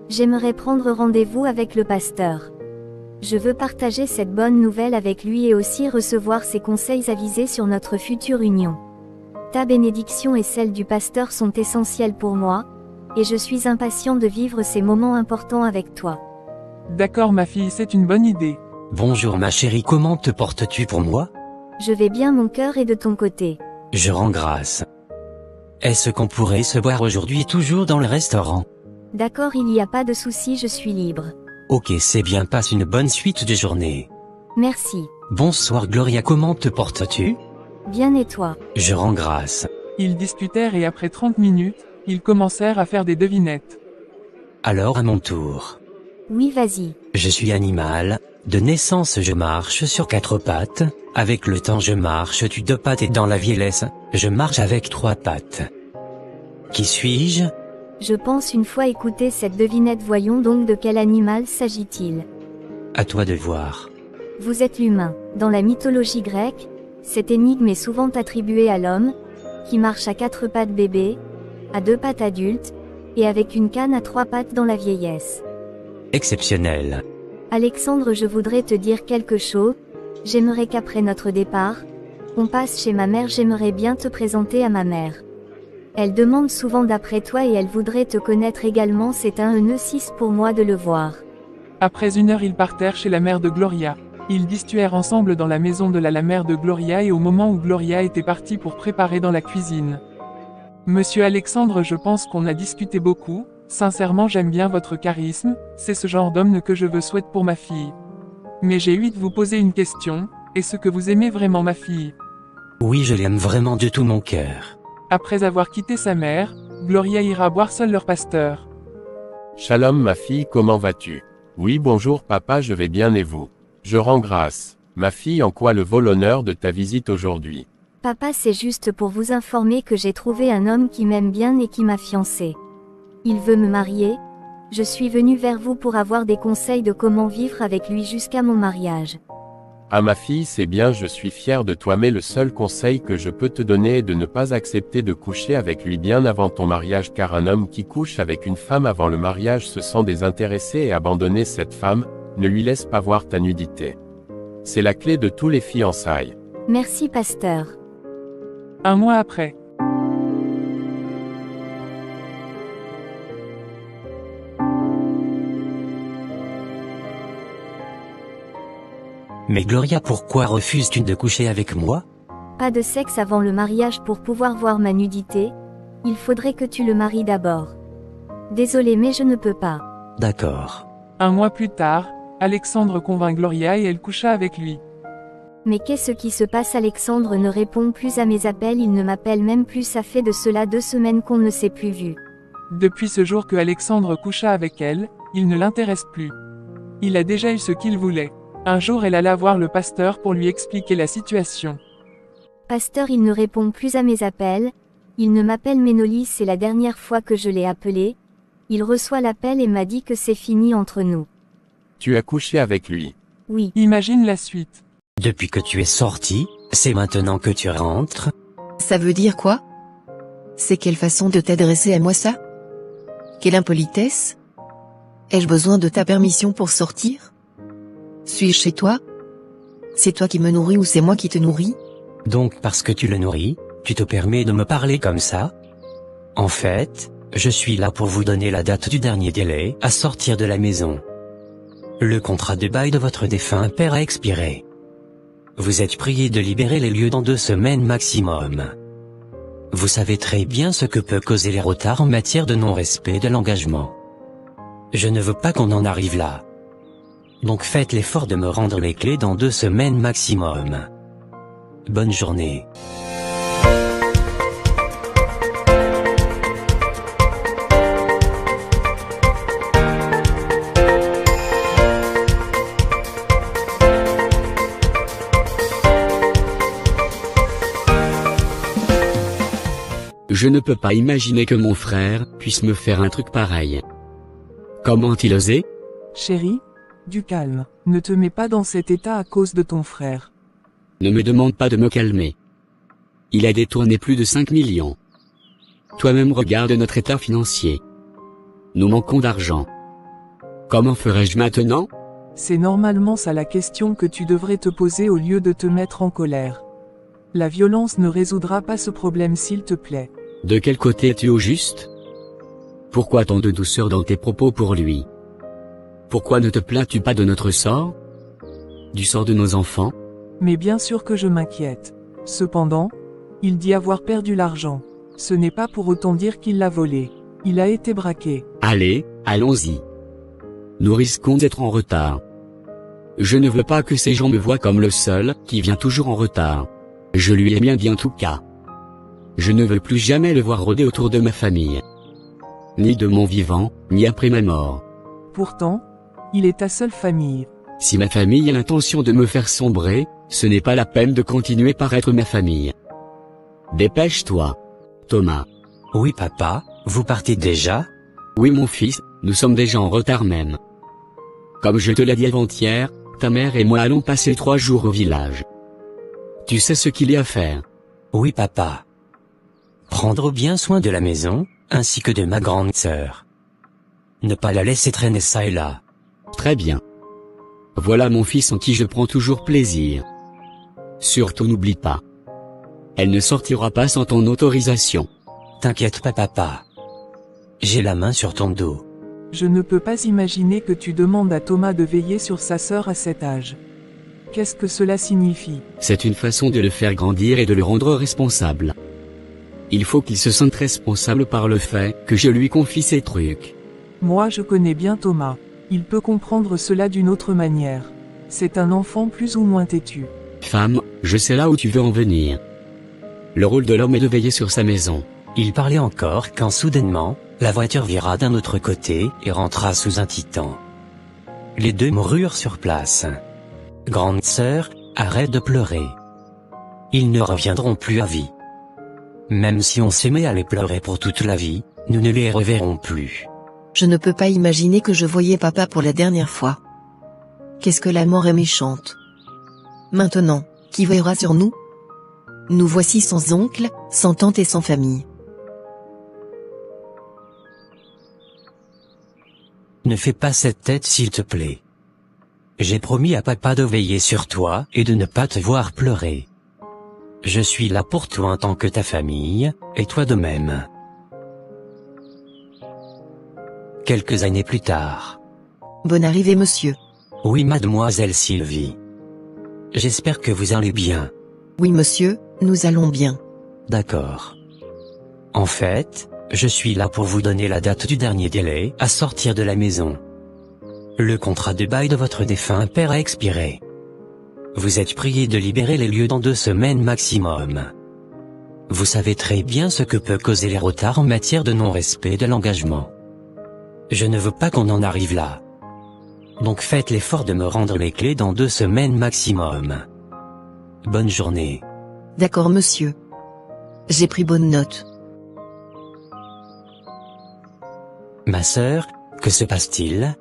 j'aimerais prendre rendez-vous avec le pasteur. Je veux partager cette bonne nouvelle avec lui et aussi recevoir ses conseils avisés sur notre future union. Ta bénédiction et celle du pasteur sont essentielles pour moi, et je suis impatient de vivre ces moments importants avec toi. D'accord ma fille, c'est une bonne idée. Bonjour ma chérie, comment te portes-tu pour moi? Je vais bien, mon cœur est de ton côté. Je rends grâce. Est-ce qu'on pourrait se voir aujourd'hui toujours dans le restaurant? D'accord, il n'y a pas de souci, je suis libre. Ok, c'est bien, passe une bonne suite de journée. Merci. Bonsoir Gloria, comment te portes-tu? Bien et toi? Je rends grâce. Ils discutèrent et après 30 minutes, ils commencèrent à faire des devinettes. Alors à mon tour. Oui, vas-y. Je suis animal, de naissance je marche sur 4 pattes, avec le temps je marche sur 2 pattes et dans la vieillesse, je marche avec 3 pattes. Qui suis-je? Je pense une fois écouter cette devinette, voyons donc de quel animal s'agit-il? À toi de voir. Vous êtes l'humain. Dans la mythologie grecque, cette énigme est souvent attribuée à l'homme, qui marche à 4 pattes bébé, à 2 pattes adulte, et avec une canne à 3 pattes dans la vieillesse. Exceptionnel. Alexandre, je voudrais te dire quelque chose. J'aimerais qu'après notre départ, on passe chez ma mère, j'aimerais bien te présenter à ma mère. Elle demande souvent d'après toi et elle voudrait te connaître également, c'est un nœud 6 pour moi de le voir. Après 1 heure, ils partèrent chez la mère de Gloria. Ils discuèrent ensemble dans la maison de la mère de Gloria et au moment où Gloria était partie pour préparer dans la cuisine. Monsieur Alexandre, je pense qu'on a discuté beaucoup. Sincèrement, j'aime bien votre charisme, c'est ce genre d'homme que je veux souhaiter pour ma fille. Mais j'ai envie de vous poser une question, est-ce que vous aimez vraiment ma fille? Oui, je l'aime vraiment de tout mon cœur. Après avoir quitté sa mère, Gloria ira boire seul leur pasteur. Shalom ma fille, comment vas-tu? Oui bonjour papa, je vais bien et vous? Je rends grâce. Ma fille, en quoi le vaut l'honneur de ta visite aujourd'hui? Papa, c'est juste pour vous informer que j'ai trouvé un homme qui m'aime bien et qui m'a fiancée. Il veut me marier. Je suis venu vers vous pour avoir des conseils de comment vivre avec lui jusqu'à mon mariage. Ah ma fille, c'est bien, je suis fier de toi, mais le seul conseil que je peux te donner est de ne pas accepter de coucher avec lui bien avant ton mariage, car un homme qui couche avec une femme avant le mariage se sent désintéressé et abandonner cette femme, ne lui laisse pas voir ta nudité. C'est la clé de tous les fiançailles. Merci pasteur. 1 mois après. Mais Gloria, pourquoi refuses-tu de coucher avec moi? Pas de sexe avant le mariage pour pouvoir voir ma nudité. Il faudrait que tu le maries d'abord. Désolé mais je ne peux pas. D'accord. 1 mois plus tard, Alexandre convainc Gloria et elle coucha avec lui. Mais qu'est-ce qui se passe? Alexandre ne répond plus à mes appels, il ne m'appelle même plus, ça fait de cela 2 semaines qu'on ne s'est plus vu. Depuis ce jour que Alexandre coucha avec elle, il ne l'intéresse plus. Il a déjà eu ce qu'il voulait. Un jour elle alla voir le pasteur pour lui expliquer la situation. Pasteur, il ne répond plus à mes appels, il ne m'appelle Ménolis, c'est la dernière fois que je l'ai appelé. Il reçoit l'appel et m'a dit que c'est fini entre nous. Tu as couché avec lui. Oui. Imagine la suite. Depuis que tu es sorti, c'est maintenant que tu rentres? Ça veut dire quoi? C'est quelle façon de t'adresser à moi ça? Quelle impolitesse? Ai-je besoin de ta permission pour sortir? Suis-je chez toi? C'est toi qui me nourris ou c'est moi qui te nourris? Donc parce que tu le nourris, tu te permets de me parler comme ça? En fait, je suis là pour vous donner la date du dernier délai à sortir de la maison. Le contrat de bail de votre défunt père a expiré. Vous êtes prié de libérer les lieux dans 2 semaines maximum. Vous savez très bien ce que peut causer les retards en matière de non-respect de l'engagement. Je ne veux pas qu'on en arrive là. Donc faites l'effort de me rendre les clés dans 2 semaines maximum. Bonne journée. Je ne peux pas imaginer que mon frère puisse me faire un truc pareil. Comment a-t-il osé? Chérie, du calme. Ne te mets pas dans cet état à cause de ton frère. Ne me demande pas de me calmer. Il a détourné plus de 5 millions. Toi-même regarde notre état financier. Nous manquons d'argent. Comment ferais-je maintenant? C'est normalement ça la question que tu devrais te poser au lieu de te mettre en colère. La violence ne résoudra pas ce problème, s'il te plaît. De quel côté es-tu au juste? Pourquoi tant de douceur dans tes propos pour lui? Pourquoi ne te plains-tu pas de notre sort? Du sort de nos enfants? Mais bien sûr que je m'inquiète. Cependant, il dit avoir perdu l'argent. Ce n'est pas pour autant dire qu'il l'a volé. Il a été braqué. Allez, allons-y. Nous risquons d'être en retard. Je ne veux pas que ces gens me voient comme le seul qui vient toujours en retard. Je lui ai bien dit en tout cas. Je ne veux plus jamais le voir rôder autour de ma famille. Ni de mon vivant, ni après ma mort. Pourtant, il est ta seule famille. Si ma famille a l'intention de me faire sombrer, ce n'est pas la peine de continuer par être ma famille. Dépêche-toi. Thomas. Oui papa, vous partez déjà? Oui mon fils, nous sommes déjà en retard même. Comme je te l'ai dit avant-hier, ta mère et moi allons passer 3 jours au village. Tu sais ce qu'il y a à faire? Oui papa. Prendre bien soin de la maison, ainsi que de ma grande sœur. Ne pas la laisser traîner ça et là. Très bien. Voilà mon fils en qui je prends toujours plaisir. Surtout n'oublie pas. Elle ne sortira pas sans ton autorisation. T'inquiète pas papa. J'ai la main sur ton dos. Je ne peux pas imaginer que tu demandes à Thomas de veiller sur sa sœur à cet âge. Qu'est-ce que cela signifie? C'est une façon de le faire grandir et de le rendre responsable. Il faut qu'il se sente responsable par le fait que je lui confie ces trucs. Moi je connais bien Thomas. Il peut comprendre cela d'une autre manière. C'est un enfant plus ou moins têtu. Femme, je sais là où tu veux en venir. Le rôle de l'homme est de veiller sur sa maison. Il parlait encore quand soudainement, la voiture vira d'un autre côté et rentra sous un titan. Les deux moururent sur place. Grande sœur, arrête de pleurer. Ils ne reviendront plus à vie. Même si on s'aimait à les pleurer pour toute la vie, nous ne les reverrons plus. Je ne peux pas imaginer que je voyais papa pour la dernière fois. Qu'est-ce que la mort est méchante. Maintenant, qui veillera sur nous? Nous voici sans oncle, sans tante et sans famille. Ne fais pas cette tête s'il te plaît. J'ai promis à papa de veiller sur toi et de ne pas te voir pleurer. Je suis là pour toi en tant que ta famille, et toi de même. Quelques années plus tard. Bonne arrivée monsieur. Oui mademoiselle Sylvie. J'espère que vous allez bien. Oui monsieur, nous allons bien. D'accord. En fait, je suis là pour vous donner la date du dernier délai à sortir de la maison. Le contrat de bail de votre défunt père a expiré. Vous êtes prié de libérer les lieux dans 2 semaines maximum. Vous savez très bien ce que peut causer les retards en matière de non-respect de l'engagement. Je ne veux pas qu'on en arrive là. Donc faites l'effort de me rendre les clés dans 2 semaines maximum. Bonne journée. D'accord monsieur. J'ai pris bonne note. Ma sœur, que se passe-t-il?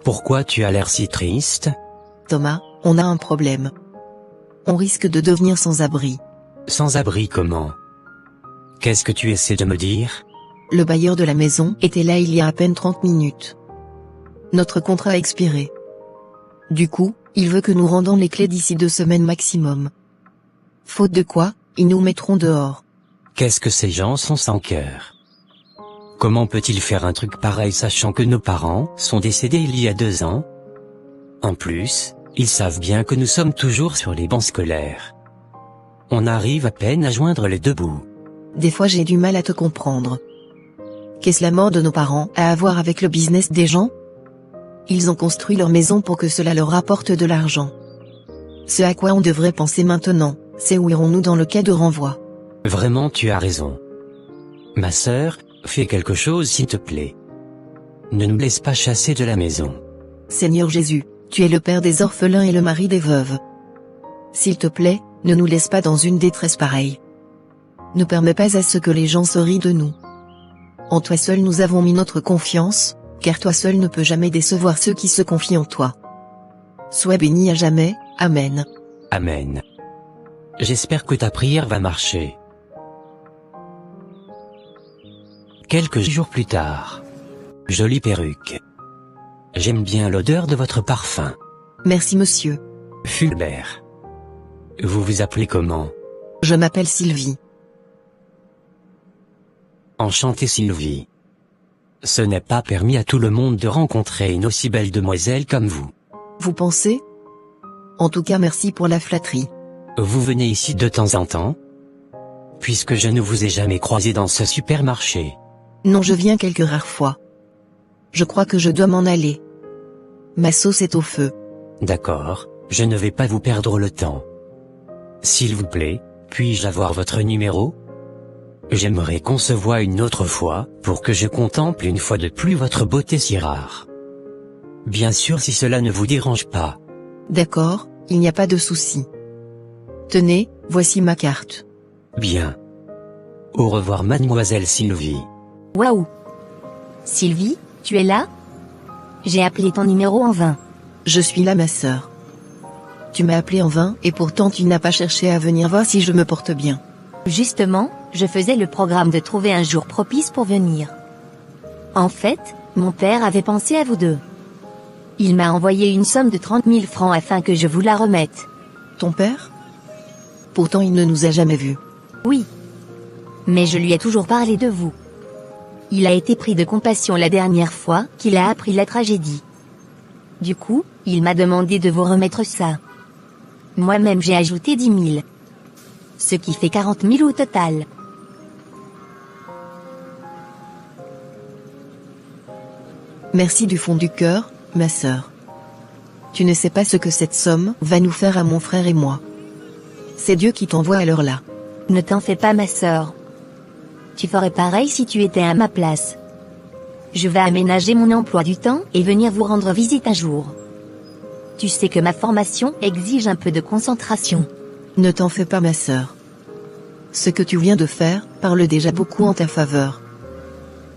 Pourquoi tu as l'air si triste? Thomas, on a un problème. On risque de devenir sans abri. Sans abri comment? Qu'est-ce que tu essaies de me dire? Le bailleur de la maison était là il y a à peine 30 minutes. Notre contrat a expiré. Du coup, il veut que nous rendions les clés d'ici 2 semaines maximum. Faute de quoi, ils nous mettront dehors. Qu'est-ce que ces gens sont sans cœur? Comment peut-il faire un truc pareil sachant que nos parents sont décédés il y a 2 ans? En plus, ils savent bien que nous sommes toujours sur les bancs scolaires. On arrive à peine à joindre les 2 bouts. Des fois j'ai du mal à te comprendre. Qu'est-ce la mort de nos parents à voir avec le business des gens? Ils ont construit leur maison pour que cela leur rapporte de l'argent. Ce à quoi on devrait penser maintenant, c'est où irons-nous dans le cas de renvoi. Vraiment tu as raison. Ma sœur, fais quelque chose s'il te plaît. Ne nous laisse pas chasser de la maison. Seigneur Jésus, tu es le père des orphelins et le mari des veuves. S'il te plaît, ne nous laisse pas dans une détresse pareille. Ne permets pas à ce que les gens se rient de nous. En toi seul nous avons mis notre confiance, car toi seul ne peux jamais décevoir ceux qui se confient en toi. Sois béni à jamais, Amen. Amen. J'espère que ta prière va marcher. Quelques jours plus tard. Jolie perruque. J'aime bien l'odeur de votre parfum. Merci monsieur. Fulbert. Vous vous appelez comment? Je m'appelle Sylvie. Enchantée Sylvie. Ce n'est pas permis à tout le monde de rencontrer une aussi belle demoiselle comme vous. Vous pensez? En tout cas merci pour la flatterie. Vous venez ici de temps en temps? Puisque je ne vous ai jamais croisé dans ce supermarché. Non, je viens quelques rares fois. Je crois que je dois m'en aller. Ma sauce est au feu. D'accord, je ne vais pas vous perdre le temps. S'il vous plaît, puis-je avoir votre numéro? J'aimerais qu'on se voie une autre fois, pour que je contemple une fois de plus votre beauté si rare. Bien sûr si cela ne vous dérange pas. D'accord, il n'y a pas de souci. Tenez, voici ma carte. Bien. Au revoir mademoiselle Sylvie. Waouh! Sylvie, tu es là? J'ai appelé ton numéro en vain. Je suis là ma sœur. Tu m'as appelé en vain et pourtant tu n'as pas cherché à venir voir si je me porte bien. Justement, je faisais le programme de trouver un jour propice pour venir. En fait, mon père avait pensé à vous deux. Il m'a envoyé une somme de 30 000 francs afin que je vous la remette. Ton père? Pourtant il ne nous a jamais vus. Oui. Mais je lui ai toujours parlé de vous. Il a été pris de compassion la dernière fois qu'il a appris la tragédie. Du coup, il m'a demandé de vous remettre ça. Moi-même j'ai ajouté 10 000. Ce qui fait 40 000 au total. Merci du fond du cœur, ma sœur. Tu ne sais pas ce que cette somme va nous faire à mon frère et moi. C'est Dieu qui t'envoie à l'heure là. Ne t'en fais pas ma sœur. Tu ferais pareil si tu étais à ma place. Je vais aménager mon emploi du temps et venir vous rendre visite un jour. Tu sais que ma formation exige un peu de concentration. Ne t'en fais pas ma sœur. Ce que tu viens de faire parle déjà beaucoup en ta faveur.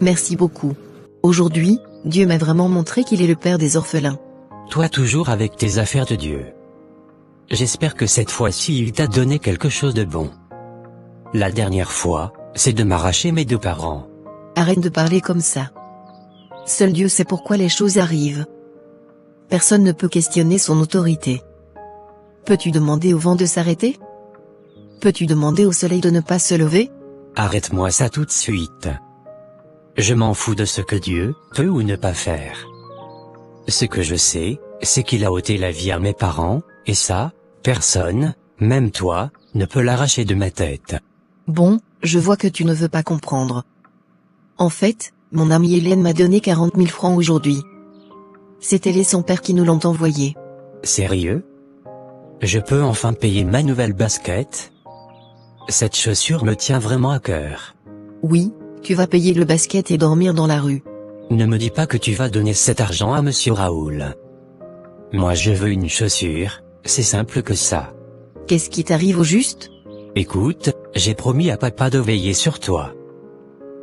Merci beaucoup. Aujourd'hui, Dieu m'a vraiment montré qu'il est le père des orphelins. Toi toujours avec tes affaires de Dieu. J'espère que cette fois-ci il t'a donné quelque chose de bon. La dernière fois, c'est de m'arracher mes deux parents. Arrête de parler comme ça. Seul Dieu sait pourquoi les choses arrivent. Personne ne peut questionner son autorité. Peux-tu demander au vent de s'arrêter? Peux-tu demander au soleil de ne pas se lever? Arrête-moi ça tout de suite. Je m'en fous de ce que Dieu peut ou ne pas faire. Ce que je sais, c'est qu'il a ôté la vie à mes parents, et ça, personne, même toi, ne peut l'arracher de ma tête. Bon, je vois que tu ne veux pas comprendre. En fait, mon amie Hélène m'a donné 40 000 francs aujourd'hui. C'est elle et son père qui nous l'ont envoyé. Sérieux? Je peux enfin payer ma nouvelle basket? Cette chaussure me tient vraiment à cœur. Oui, tu vas payer le basket et dormir dans la rue. Ne me dis pas que tu vas donner cet argent à monsieur Raoul. Moi je veux une chaussure, c'est simple que ça. Qu'est-ce qui t'arrive au juste? Écoute, j'ai promis à papa de veiller sur toi.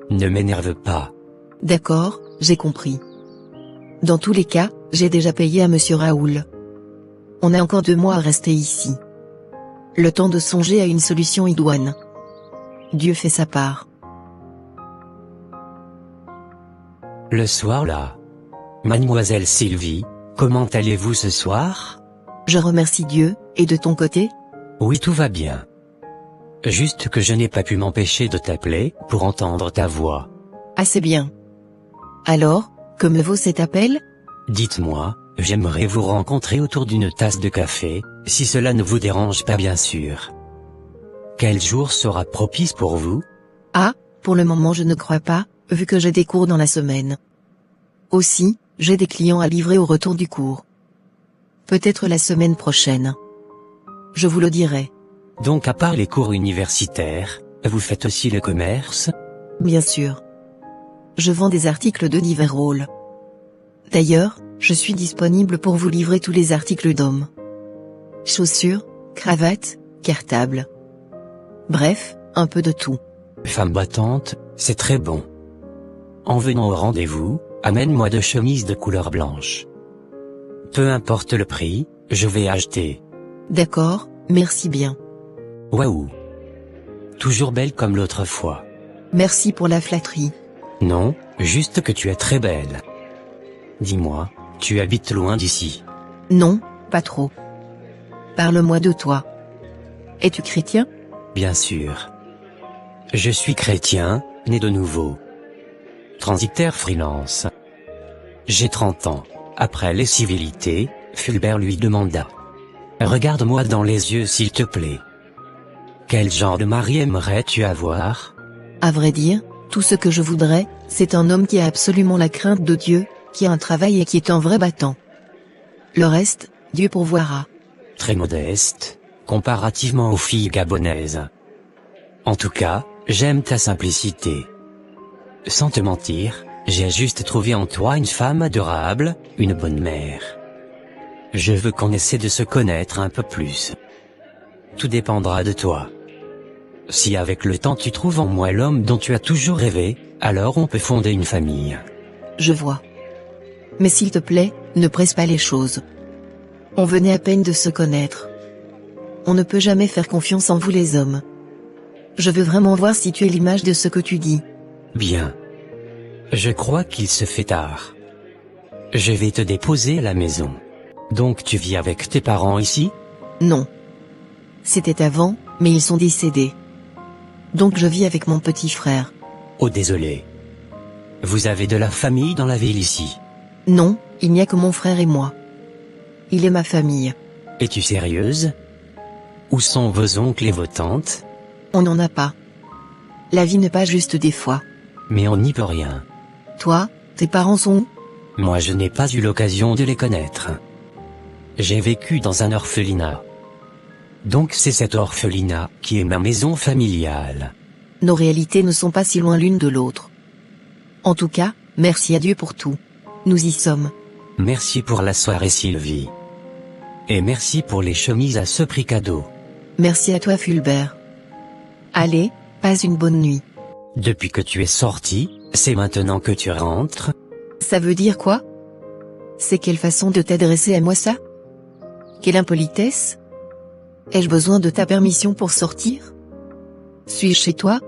Ne m'énerve pas. D'accord, j'ai compris. Dans tous les cas, j'ai déjà payé à monsieur Raoul. On a encore 2 mois à rester ici. Le temps de songer à une solution idoine. Dieu fait sa part. Le soir là. Mademoiselle Sylvie, comment allez-vous ce soir? Je remercie Dieu, et de ton côté? Oui, tout va bien. Juste que je n'ai pas pu m'empêcher de t'appeler, pour entendre ta voix. Ah c'est bien. Alors, que me vaut cet appel? Dites-moi, j'aimerais vous rencontrer autour d'une tasse de café, si cela ne vous dérange pas bien sûr. Quel jour sera propice pour vous? Ah, pour le moment je ne crois pas, vu que j'ai des cours dans la semaine. Aussi, j'ai des clients à livrer au retour du cours. Peut-être la semaine prochaine. Je vous le dirai. Donc à part les cours universitaires, vous faites aussi le commerce? Bien sûr. Je vends des articles de divers rôles. D'ailleurs, je suis disponible pour vous livrer tous les articles d'hommes. Chaussures, cravates, cartables. Bref, un peu de tout. Femme battante, c'est très bon. En venant au rendez-vous, amène-moi 2 chemises de couleur blanche. Peu importe le prix, je vais acheter. D'accord, merci bien. Waouh! Toujours belle comme l'autre fois. Merci pour la flatterie. Non, juste que tu es très belle. Dis-moi, tu habites loin d'ici? Non, pas trop. Parle-moi de toi. Es-tu chrétien? Bien sûr. Je suis chrétien, né de nouveau. transitaire freelance. J'ai 30 ans. Après les civilités, Fulbert lui demanda. Regarde-moi dans les yeux s'il te plaît. Quel genre de mari aimerais-tu avoir? À vrai dire, tout ce que je voudrais, c'est un homme qui a absolument la crainte de Dieu, qui a un travail et qui est un vrai battant. Le reste, Dieu pourvoira. Très modeste, comparativement aux filles gabonaises. En tout cas, j'aime ta simplicité. Sans te mentir, j'ai juste trouvé en toi une femme adorable, une bonne mère. Je veux qu'on essaie de se connaître un peu plus. Tout dépendra de toi. Si avec le temps tu trouves en moi l'homme dont tu as toujours rêvé, alors on peut fonder une famille. Je vois. Mais s'il te plaît, ne presse pas les choses. On venait à peine de se connaître. On ne peut jamais faire confiance en vous les hommes. Je veux vraiment voir si tu es l'image de ce que tu dis. Bien. Je crois qu'il se fait tard. Je vais te déposer à la maison. Donc tu vis avec tes parents ici? Non. C'était avant, mais ils sont décédés. Donc je vis avec mon petit frère. Oh désolé. Vous avez de la famille dans la ville ici? Non, il n'y a que mon frère et moi. Il est ma famille. Es-tu sérieuse? Où sont vos oncles et vos tantes? On n'en a pas. La vie n'est pas juste des fois. Mais on n'y peut rien. Toi, tes parents sont où? Moi je n'ai pas eu l'occasion de les connaître. J'ai vécu dans un orphelinat. Donc c'est cet orphelinat qui est ma maison familiale. Nos réalités ne sont pas si loin l'une de l'autre. En tout cas, merci à Dieu pour tout. Nous y sommes. Merci pour la soirée Sylvie. Et merci pour les chemises à ce prix cadeau. Merci à toi Fulbert. Allez, passe une bonne nuit. Depuis que tu es sorti, c'est maintenant que tu rentres? Ça veut dire quoi? C'est quelle façon de t'adresser à moi ça? Quelle impolitesse? Ai-je besoin de ta permission pour sortir? Suis-je chez toi?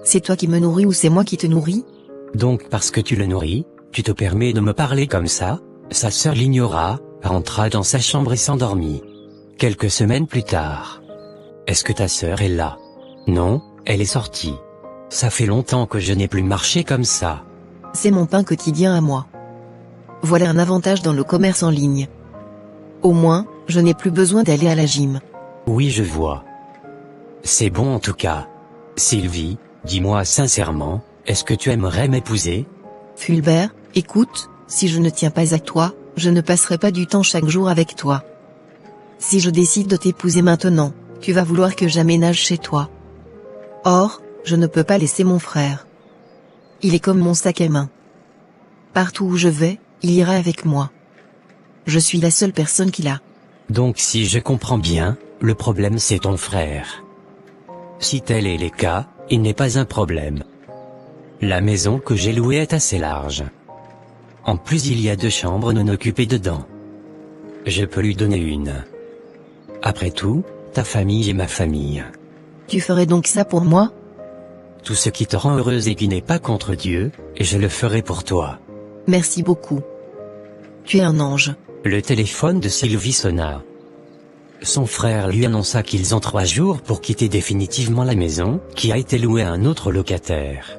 C'est toi qui me nourris ou c'est moi qui te nourris? Donc parce que tu le nourris, tu te permets de me parler comme ça? Sa sœur l'ignora, rentra dans sa chambre et s'endormit. Quelques semaines plus tard. Est-ce que ta sœur est là? Non, elle est sortie. Ça fait longtemps que je n'ai plus marché comme ça. C'est mon pain quotidien à moi. Voilà un avantage dans le commerce en ligne. Au moins, je n'ai plus besoin d'aller à la gym. Oui, je vois. C'est bon en tout cas. Sylvie, dis-moi sincèrement, est-ce que tu aimerais m'épouser? Fulbert, écoute, si je ne tiens pas à toi, je ne passerai pas du temps chaque jour avec toi. Si je décide de t'épouser maintenant, tu vas vouloir que j'aménage chez toi. Or, je ne peux pas laisser mon frère. Il est comme mon sac à main. Partout où je vais, il ira avec moi. Je suis la seule personne qu'il a. Donc si je comprends bien, le problème c'est ton frère. Si tel est le cas, il n'est pas un problème. La maison que j'ai louée est assez large. En plus il y a 2 chambres non occupées dedans. Je peux lui donner une. Après tout, ta famille est ma famille. Tu ferais donc ça pour moi? Tout ce qui te rend heureuse et qui n'est pas contre Dieu, je le ferai pour toi. Merci beaucoup. Tu es un ange. Le téléphone de Sylvie sonna. Son frère lui annonça qu'ils ont 3 jours pour quitter définitivement la maison, qui a été louée à un autre locataire.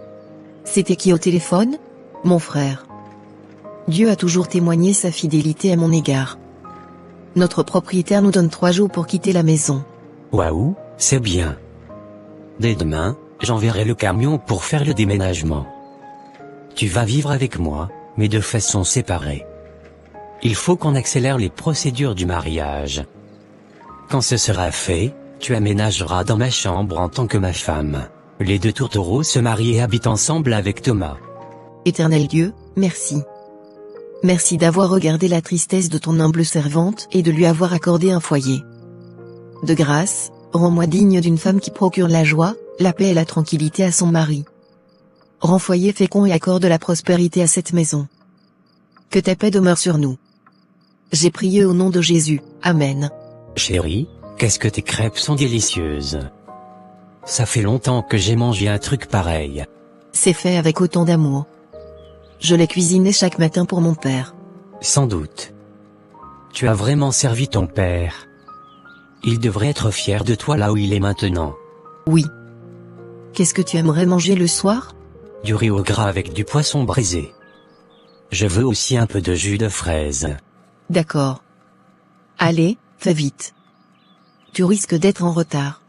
C'était qui au téléphone? Mon frère. Dieu a toujours témoigné sa fidélité à mon égard. Notre propriétaire nous donne 3 jours pour quitter la maison. Waouh, c'est bien. Dès demain, j'enverrai le camion pour faire le déménagement. Tu vas vivre avec moi, mais de façon séparée. Il faut qu'on accélère les procédures du mariage. Quand ce sera fait, tu aménageras dans ma chambre en tant que ma femme. Les 2 tourtereaux se marient et habitent ensemble avec Thomas. Éternel Dieu, merci. Merci d'avoir regardé la tristesse de ton humble servante et de lui avoir accordé un foyer. De grâce, rends-moi digne d'une femme qui procure la joie, la paix et la tranquillité à son mari. Rends foyer fécond et accorde la prospérité à cette maison. Que ta paix demeure sur nous. J'ai prié au nom de Jésus, Amen. Chérie, qu'est-ce que tes crêpes sont délicieuses. Ça fait longtemps que j'ai mangé un truc pareil. C'est fait avec autant d'amour. Je les cuisinais chaque matin pour mon père. Sans doute. Tu as vraiment servi ton père. Il devrait être fier de toi là où il est maintenant. Oui. Qu'est-ce que tu aimerais manger le soir? Du riz au gras avec du poisson braisé. Je veux aussi un peu de jus de fraise. D'accord. Allez, fais vite. Tu risques d'être en retard.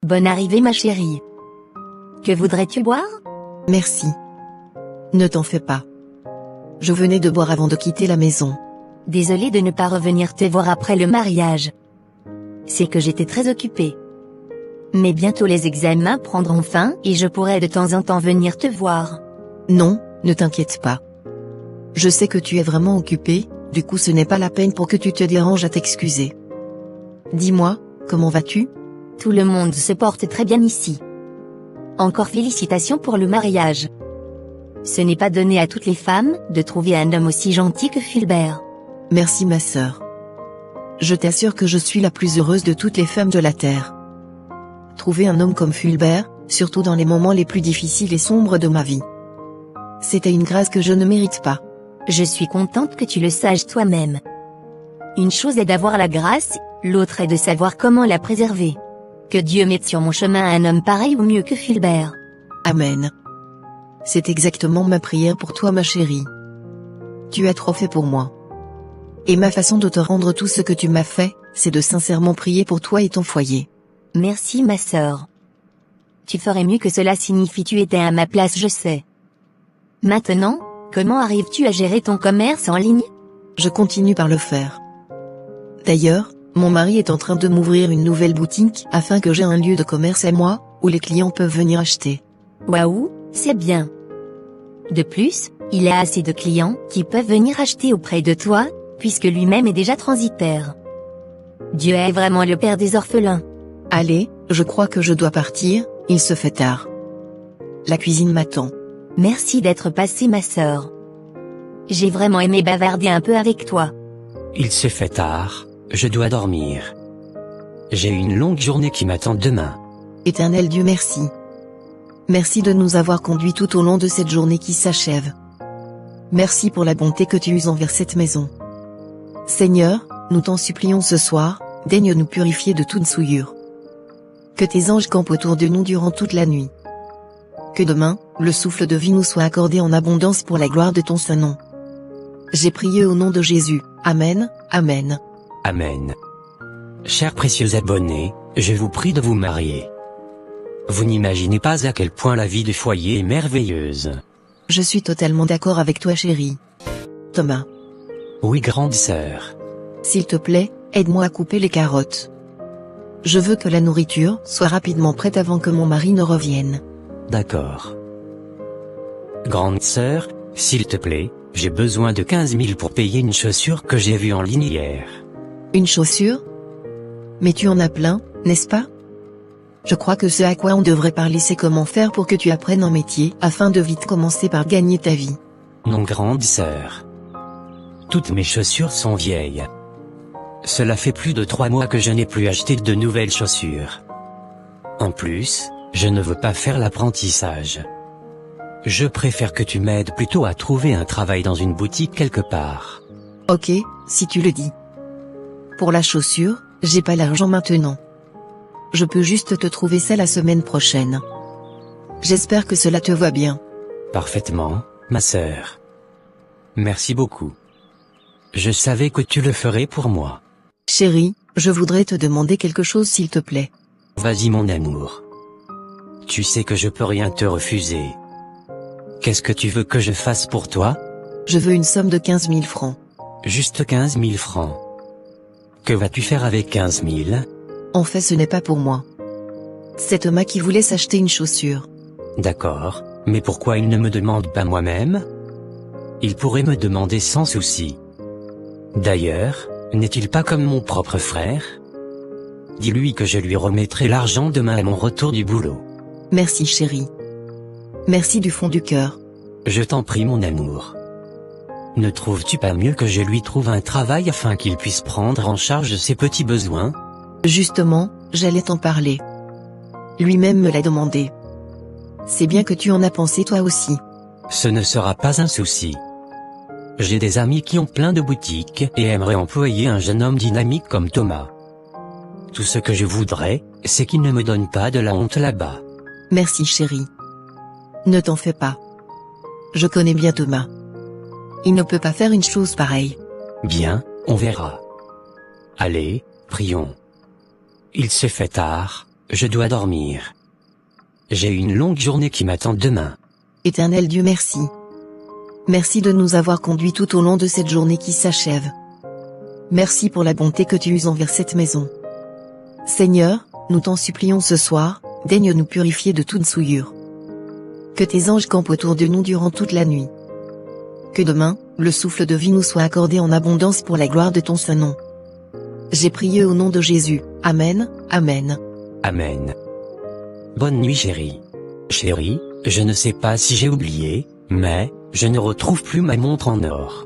Bonne arrivée ma chérie. Que voudrais-tu boire? Merci. Ne t'en fais pas. Je venais de boire avant de quitter la maison. Désolée de ne pas revenir te voir après le mariage. C'est que j'étais très occupée. Mais bientôt les examens prendront fin et je pourrai de temps en temps venir te voir. Non, ne t'inquiète pas. Je sais que tu es vraiment occupé, du coup ce n'est pas la peine pour que tu te déranges à t'excuser. Dis-moi, comment vas-tu? Tout le monde se porte très bien ici. Encore félicitations pour le mariage. Ce n'est pas donné à toutes les femmes de trouver un homme aussi gentil que Fulbert. Merci ma sœur. Je t'assure que je suis la plus heureuse de toutes les femmes de la terre. Trouver un homme comme Fulbert, surtout dans les moments les plus difficiles et sombres de ma vie. C'était une grâce que je ne mérite pas. Je suis contente que tu le saches toi-même. Une chose est d'avoir la grâce, l'autre est de savoir comment la préserver. Que Dieu mette sur mon chemin un homme pareil ou mieux que Fulbert. Amen. C'est exactement ma prière pour toi ma chérie. Tu as trop fait pour moi. Et ma façon de te rendre tout ce que tu m'as fait, c'est de sincèrement prier pour toi et ton foyer. Merci ma sœur. Tu ferais mieux que cela signifie tu étais à ma place je sais. Maintenant, comment arrives-tu à gérer ton commerce en ligne? Je continue par le faire. D'ailleurs, mon mari est en train de m'ouvrir une nouvelle boutique afin que j'ai un lieu de commerce à moi, où les clients peuvent venir acheter. Waouh, c'est bien. De plus, il a assez de clients qui peuvent venir acheter auprès de toi, puisque lui-même est déjà transitaire. Dieu est vraiment le père des orphelins. Allez, je crois que je dois partir, il se fait tard. La cuisine m'attend. Merci d'être passée ma sœur. J'ai vraiment aimé bavarder un peu avec toi. Il se fait tard, je dois dormir. J'ai une longue journée qui m'attend demain. Éternel Dieu merci. Merci de nous avoir conduits tout au long de cette journée qui s'achève. Merci pour la bonté que tu uses envers cette maison. Seigneur, nous t'en supplions ce soir, daigne nous purifier de toute souillure. Que tes anges campent autour de nous durant toute la nuit. Que demain, le souffle de vie nous soit accordé en abondance pour la gloire de ton saint nom. J'ai prié au nom de Jésus. Amen, Amen. Amen. Chers précieux abonnés, je vous prie de vous marier. Vous n'imaginez pas à quel point la vie du foyer est merveilleuse. Je suis totalement d'accord avec toi chérie. Thomas. Oui grande sœur. S'il te plaît, aide-moi à couper les carottes. Je veux que la nourriture soit rapidement prête avant que mon mari ne revienne. D'accord. Grande sœur, s'il te plaît, j'ai besoin de 15 000 pour payer une chaussure que j'ai vue en ligne hier. Une chaussure? Mais tu en as plein, n'est-ce pas? Je crois que ce à quoi on devrait parler c'est comment faire pour que tu apprennes un métier afin de vite commencer par gagner ta vie. Non grande sœur. Toutes mes chaussures sont vieilles. Cela fait plus de 3 mois que je n'ai plus acheté de nouvelles chaussures. En plus, je ne veux pas faire l'apprentissage. Je préfère que tu m'aides plutôt à trouver un travail dans une boutique quelque part. Ok, si tu le dis. Pour la chaussure, j'ai pas l'argent maintenant. Je peux juste te trouver ça la semaine prochaine. J'espère que cela te va bien. Parfaitement, ma sœur. Merci beaucoup. Je savais que tu le ferais pour moi. Chérie, je voudrais te demander quelque chose s'il te plaît. Vas-y mon amour. Tu sais que je peux rien te refuser. Qu'est-ce que tu veux que je fasse pour toi? Je veux une somme de 15 000 francs. Juste 15 000 francs. Que vas-tu faire avec 15 000? En fait ce n'est pas pour moi. C'est Thomas qui voulait s'acheter une chaussure. D'accord, mais pourquoi il ne me demande pas moi-même? Il pourrait me demander sans souci. D'ailleurs, n'est-il pas comme mon propre frère? Dis-lui que je lui remettrai l'argent demain à mon retour du boulot. Merci chérie. Merci du fond du cœur. Je t'en prie mon amour. Ne trouves-tu pas mieux que je lui trouve un travail afin qu'il puisse prendre en charge ses petits besoins? Justement, j'allais t'en parler. Lui-même me l'a demandé. C'est bien que tu en as pensé toi aussi. Ce ne sera pas un souci. J'ai des amis qui ont plein de boutiques et aimeraient employer un jeune homme dynamique comme Thomas. Tout ce que je voudrais, c'est qu'il ne me donne pas de la honte là-bas. Merci chérie. Ne t'en fais pas. Je connais bien Thomas. Il ne peut pas faire une chose pareille. Bien, on verra. Allez, prions. Il se fait tard, je dois dormir. J'ai une longue journée qui m'attend demain. Éternel Dieu, merci. Merci de nous avoir conduits tout au long de cette journée qui s'achève. Merci pour la bonté que tu uses envers cette maison. Seigneur, nous t'en supplions ce soir, daigne nous purifier de toute souillure. Que tes anges campent autour de nous durant toute la nuit. Que demain, le souffle de vie nous soit accordé en abondance pour la gloire de ton saint nom. J'ai prié au nom de Jésus. Amen, Amen. Amen. Bonne nuit chérie. Chérie, je ne sais pas si j'ai oublié, mais, je ne retrouve plus ma montre en or.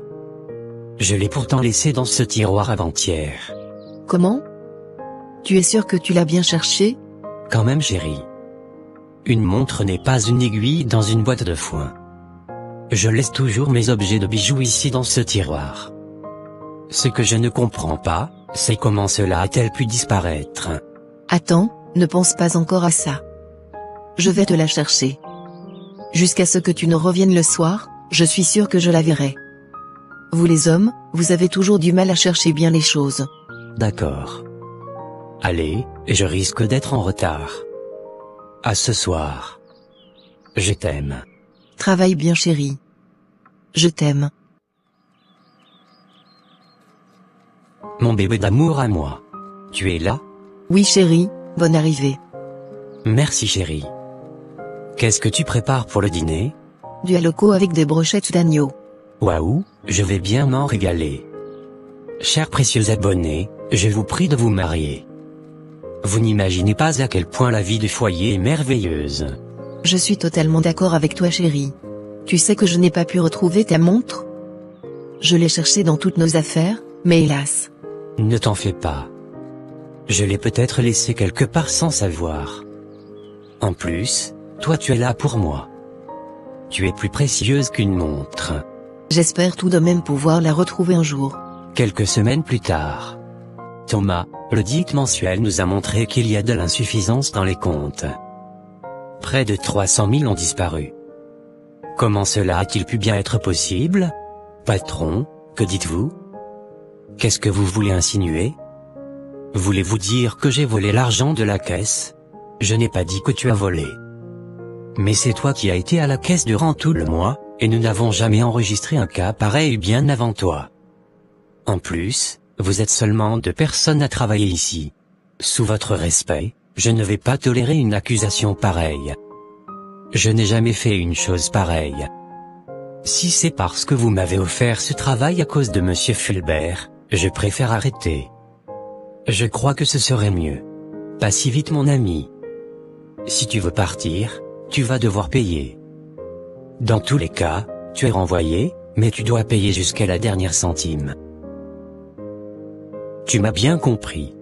Je l'ai pourtant laissée dans ce tiroir avant-hier. Comment? Tu es sûr que tu l'as bien cherchée? Quand même chérie. Une montre n'est pas une aiguille dans une boîte de foin. Je laisse toujours mes objets de bijoux ici dans ce tiroir. Ce que je ne comprends pas, c'est comment cela a-t-elle pu disparaître. Attends, ne pense pas encore à ça. Je vais te la chercher. Jusqu'à ce que tu ne reviennes le soir, je suis sûr que je la verrai. Vous les hommes, vous avez toujours du mal à chercher bien les choses. D'accord. Allez, je risque d'être en retard. À ce soir. Je t'aime. Travaille bien chérie. Je t'aime. Mon bébé d'amour à moi. Tu es là? Oui chérie, bonne arrivée. Merci chérie. Qu'est-ce que tu prépares pour le dîner? Du haloco avec des brochettes d'agneau. Waouh, je vais bien m'en régaler. Chers précieux abonnés, je vous prie de vous marier. Vous n'imaginez pas à quel point la vie du foyer est merveilleuse. Je suis totalement d'accord avec toi chérie. Tu sais que je n'ai pas pu retrouver ta montre? Je l'ai cherchée dans toutes nos affaires, mais hélas. Ne t'en fais pas. Je l'ai peut-être laissée quelque part sans savoir. En plus, toi tu es là pour moi. Tu es plus précieuse qu'une montre. J'espère tout de même pouvoir la retrouver un jour. Quelques semaines plus tard. Thomas, l'audit mensuel nous a montré qu'il y a de l'insuffisance dans les comptes. Près de 300 000 ont disparu. Comment cela a-t-il pu bien être possible? Patron, que dites-vous? Qu'est-ce que vous voulez insinuer? Voulez-vous dire que j'ai volé l'argent de la caisse? Je n'ai pas dit que tu as volé. Mais c'est toi qui as été à la caisse durant tout le mois, et nous n'avons jamais enregistré un cas pareil bien avant toi. En plus, vous êtes seulement 2 personnes à travailler ici. Sous votre respect, je ne vais pas tolérer une accusation pareille. Je n'ai jamais fait une chose pareille. Si c'est parce que vous m'avez offert ce travail à cause de Monsieur Fulbert, je préfère arrêter. Je crois que ce serait mieux. Pas si vite mon ami. Si tu veux partir, tu vas devoir payer. Dans tous les cas, tu es renvoyé, mais tu dois payer jusqu'à la dernière centime. Tu m'as bien compris.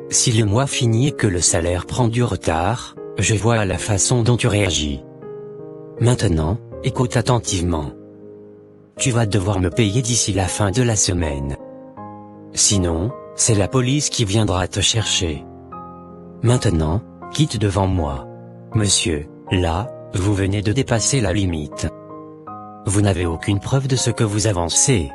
Si le mois finit et que le salaire prend du retard, je vois la façon dont tu réagis. Maintenant, écoute attentivement. Tu vas devoir me payer d'ici la fin de la semaine. Sinon, c'est la police qui viendra te chercher. Maintenant, quitte devant moi. Monsieur, là, vous venez de dépasser la limite. Vous n'avez aucune preuve de ce que vous avancez.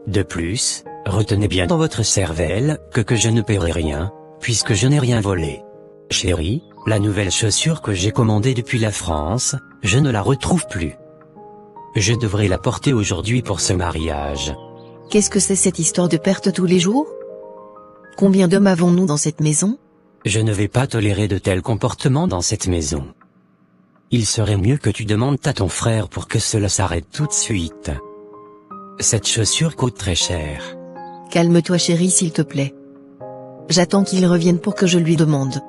De plus, retenez bien dans votre cervelle que je ne paierai rien, puisque je n'ai rien volé. Chérie, la nouvelle chaussure que j'ai commandée depuis la France, je ne la retrouve plus. Je devrais la porter aujourd'hui pour ce mariage. Qu'est-ce que c'est cette histoire de perte tous les jours? Combien d'hommes avons-nous dans cette maison? Je ne vais pas tolérer de tels comportements dans cette maison. Il serait mieux que tu demandes à ton frère pour que cela s'arrête tout de suite. Cette chaussure coûte très cher. Calme-toi chérie s'il te plaît. J'attends qu'il revienne pour que je lui demande.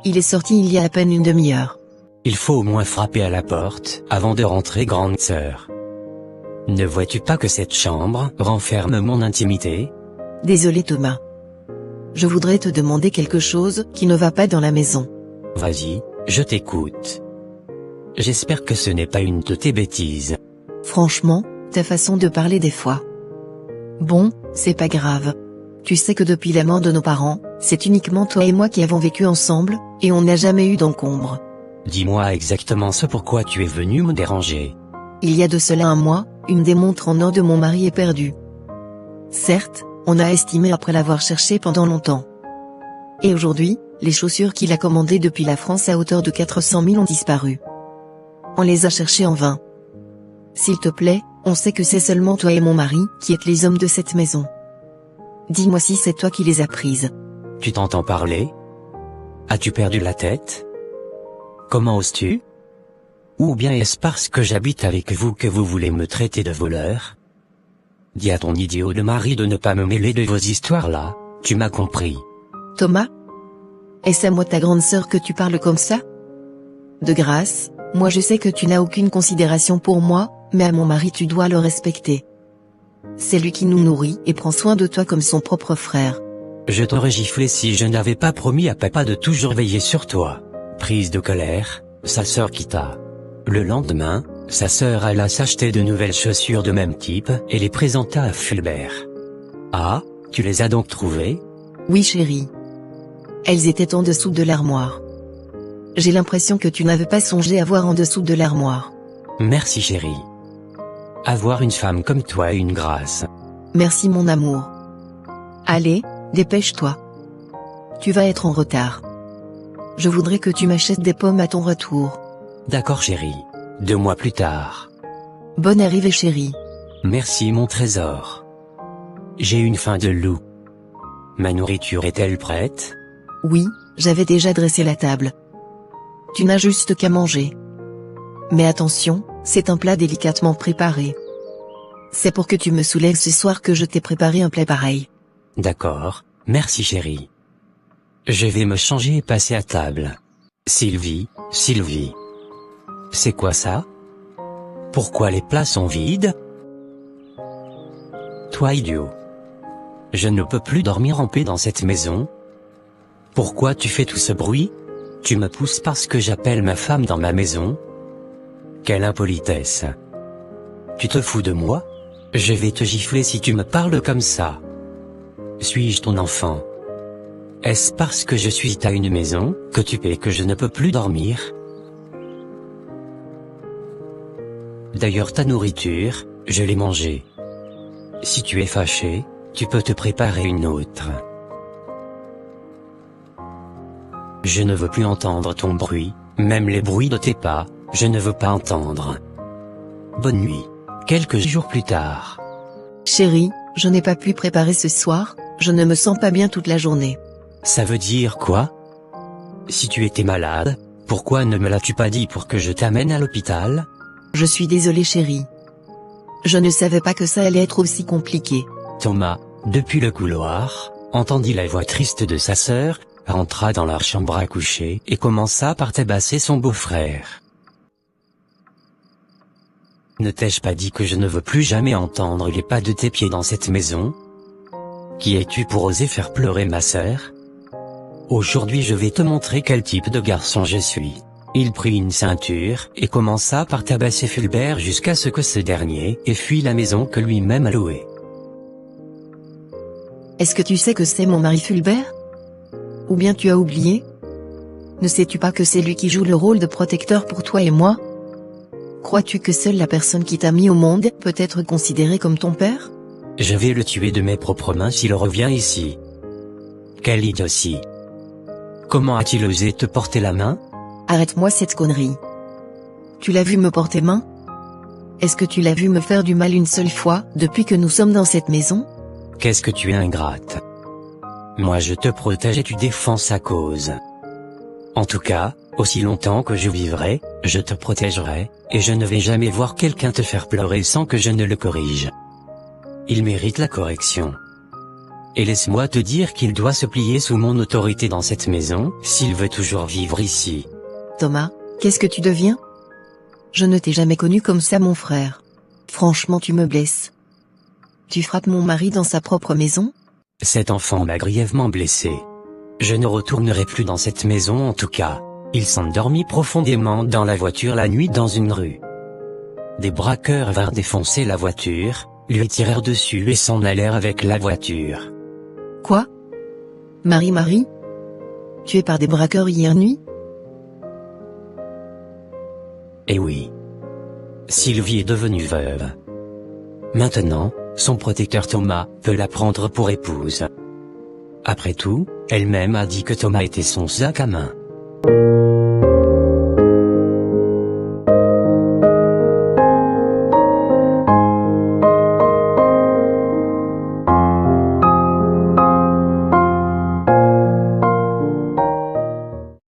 Il est sorti il y a à peine une demi-heure. Il faut au moins frapper à la porte avant de rentrer grande sœur. Ne vois-tu pas que cette chambre renferme mon intimité? Désolé Thomas. Je voudrais te demander quelque chose qui ne va pas dans la maison. Vas-y, je t'écoute. J'espère que ce n'est pas une de tes bêtises. Franchement, ta façon de parler des fois. Bon, c'est pas grave. Tu sais que depuis la mort de nos parents, c'est uniquement toi et moi qui avons vécu ensemble, et on n'a jamais eu d'encombre. Dis-moi exactement ce pourquoi tu es venu me déranger. Il y a de cela un mois, une des montres en or de mon mari est perdue. Certes, on a estimé après l'avoir cherchée pendant longtemps. Et aujourd'hui, les chaussures qu'il a commandées depuis la France à hauteur de 400 000 ont disparu. On les a cherchées en vain. S'il te plaît, on sait que c'est seulement toi et mon mari qui êtes les hommes de cette maison. Dis-moi si c'est toi qui les as prises. Tu t'entends parler? As-tu perdu la tête? Comment oses-tu? Ou bien est-ce parce que j'habite avec vous que vous voulez me traiter de voleur? Dis à ton idiot de mari de ne pas me mêler de vos histoires là, tu m'as compris. Thomas? Est-ce à moi ta grande sœur que tu parles comme ça? De grâce, moi je sais que tu n'as aucune considération pour moi, mais à mon mari tu dois le respecter. C'est lui qui nous nourrit et prend soin de toi comme son propre frère. Je t'aurais giflé si je n'avais pas promis à papa de toujours veiller sur toi. Prise de colère, sa sœur quitta. Le lendemain, sa sœur alla s'acheter de nouvelles chaussures de même type et les présenta à Fulbert. Ah, tu les as donc trouvées? Oui chérie. Elles étaient en dessous de l'armoire. J'ai l'impression que tu n'avais pas songé à voir en dessous de l'armoire. Merci chérie. Avoir une femme comme toi est une grâce. Merci mon amour. Allez, dépêche-toi. Tu vas être en retard. Je voudrais que tu m'achètes des pommes à ton retour. D'accord chérie. 2 mois plus tard. Bonne arrivée chérie. Merci mon trésor. J'ai une faim de loup. Ma nourriture est-elle prête? Oui, j'avais déjà dressé la table. Tu n'as juste qu'à manger. Mais attention, c'est un plat délicatement préparé. C'est pour que tu me soulèves ce soir que je t'ai préparé un plat pareil. D'accord, merci chérie. Je vais me changer et passer à table. Sylvie, Sylvie. C'est quoi ça? Pourquoi les plats sont vides? Toi idiot. Je ne peux plus dormir en paix dans cette maison. Pourquoi tu fais tout ce bruit? Tu me pousses parce que j'appelle ma femme dans ma maison? Quelle impolitesse. Tu te fous de moi? Je vais te gifler si tu me parles comme ça. Suis-je ton enfant? Est-ce parce que je suis à une maison, que tu paies que je ne peux plus dormir? D'ailleurs ta nourriture, je l'ai mangée. Si tu es fâché, tu peux te préparer une autre. Je ne veux plus entendre ton bruit, même les bruits de tes pas, je ne veux pas entendre. Bonne nuit. Quelques jours plus tard. Chérie, je n'ai pas pu préparer ce soir, je ne me sens pas bien toute la journée. Ça veut dire quoi? Si tu étais malade, pourquoi ne me l'as-tu pas dit pour que je t'amène à l'hôpital? Je suis désolée chérie. Je ne savais pas que ça allait être aussi compliqué. Thomas, depuis le couloir, entendit la voix triste de sa sœur, rentra dans leur chambre à coucher et commença par tabasser son beau-frère. Ne t'ai-je pas dit que je ne veux plus jamais entendre les pas de tes pieds dans cette maison? Qui es-tu pour oser faire pleurer ma sœur? Aujourd'hui je vais te montrer quel type de garçon je suis. Il prit une ceinture et commença par tabasser Fulbert jusqu'à ce que ce dernier ait fui la maison que lui-même a louée. Est-ce que tu sais que c'est mon mari Fulbert? Ou bien tu as oublié? Ne sais-tu pas que c'est lui qui joue le rôle de protecteur pour toi et moi? Crois-tu que seule la personne qui t'a mis au monde peut être considérée comme ton père? Je vais le tuer de mes propres mains s'il revient ici. Quelle idiotie! Comment a-t-il osé te porter la main? Arrête-moi cette connerie. Tu l'as vu me porter main? Est-ce que tu l'as vu me faire du mal une seule fois, depuis que nous sommes dans cette maison? Qu'est-ce que tu es ingrate! Moi je te protège et tu défends sa cause. En tout cas, aussi longtemps que je vivrai, je te protégerai, et je ne vais jamais voir quelqu'un te faire pleurer sans que je ne le corrige. Il mérite la correction. Et laisse-moi te dire qu'il doit se plier sous mon autorité dans cette maison, s'il veut toujours vivre ici. Thomas, qu'est-ce que tu deviens? Je ne t'ai jamais connu comme ça mon frère. Franchement tu me blesses. Tu frappes mon mari dans sa propre maison? Cet enfant m'a grièvement blessé. Je ne retournerai plus dans cette maison en tout cas. Il s'endormit profondément dans la voiture la nuit dans une rue. Des braqueurs vinrent défoncer la voiture, lui tirèrent dessus et s'en allèrent avec la voiture. Quoi? Marie? Tué par des braqueurs hier nuit? Eh oui. Sylvie est devenue veuve. Maintenant, son protecteur Thomas veut la prendre pour épouse. Après tout, elle-même a dit que Thomas était son sac à main.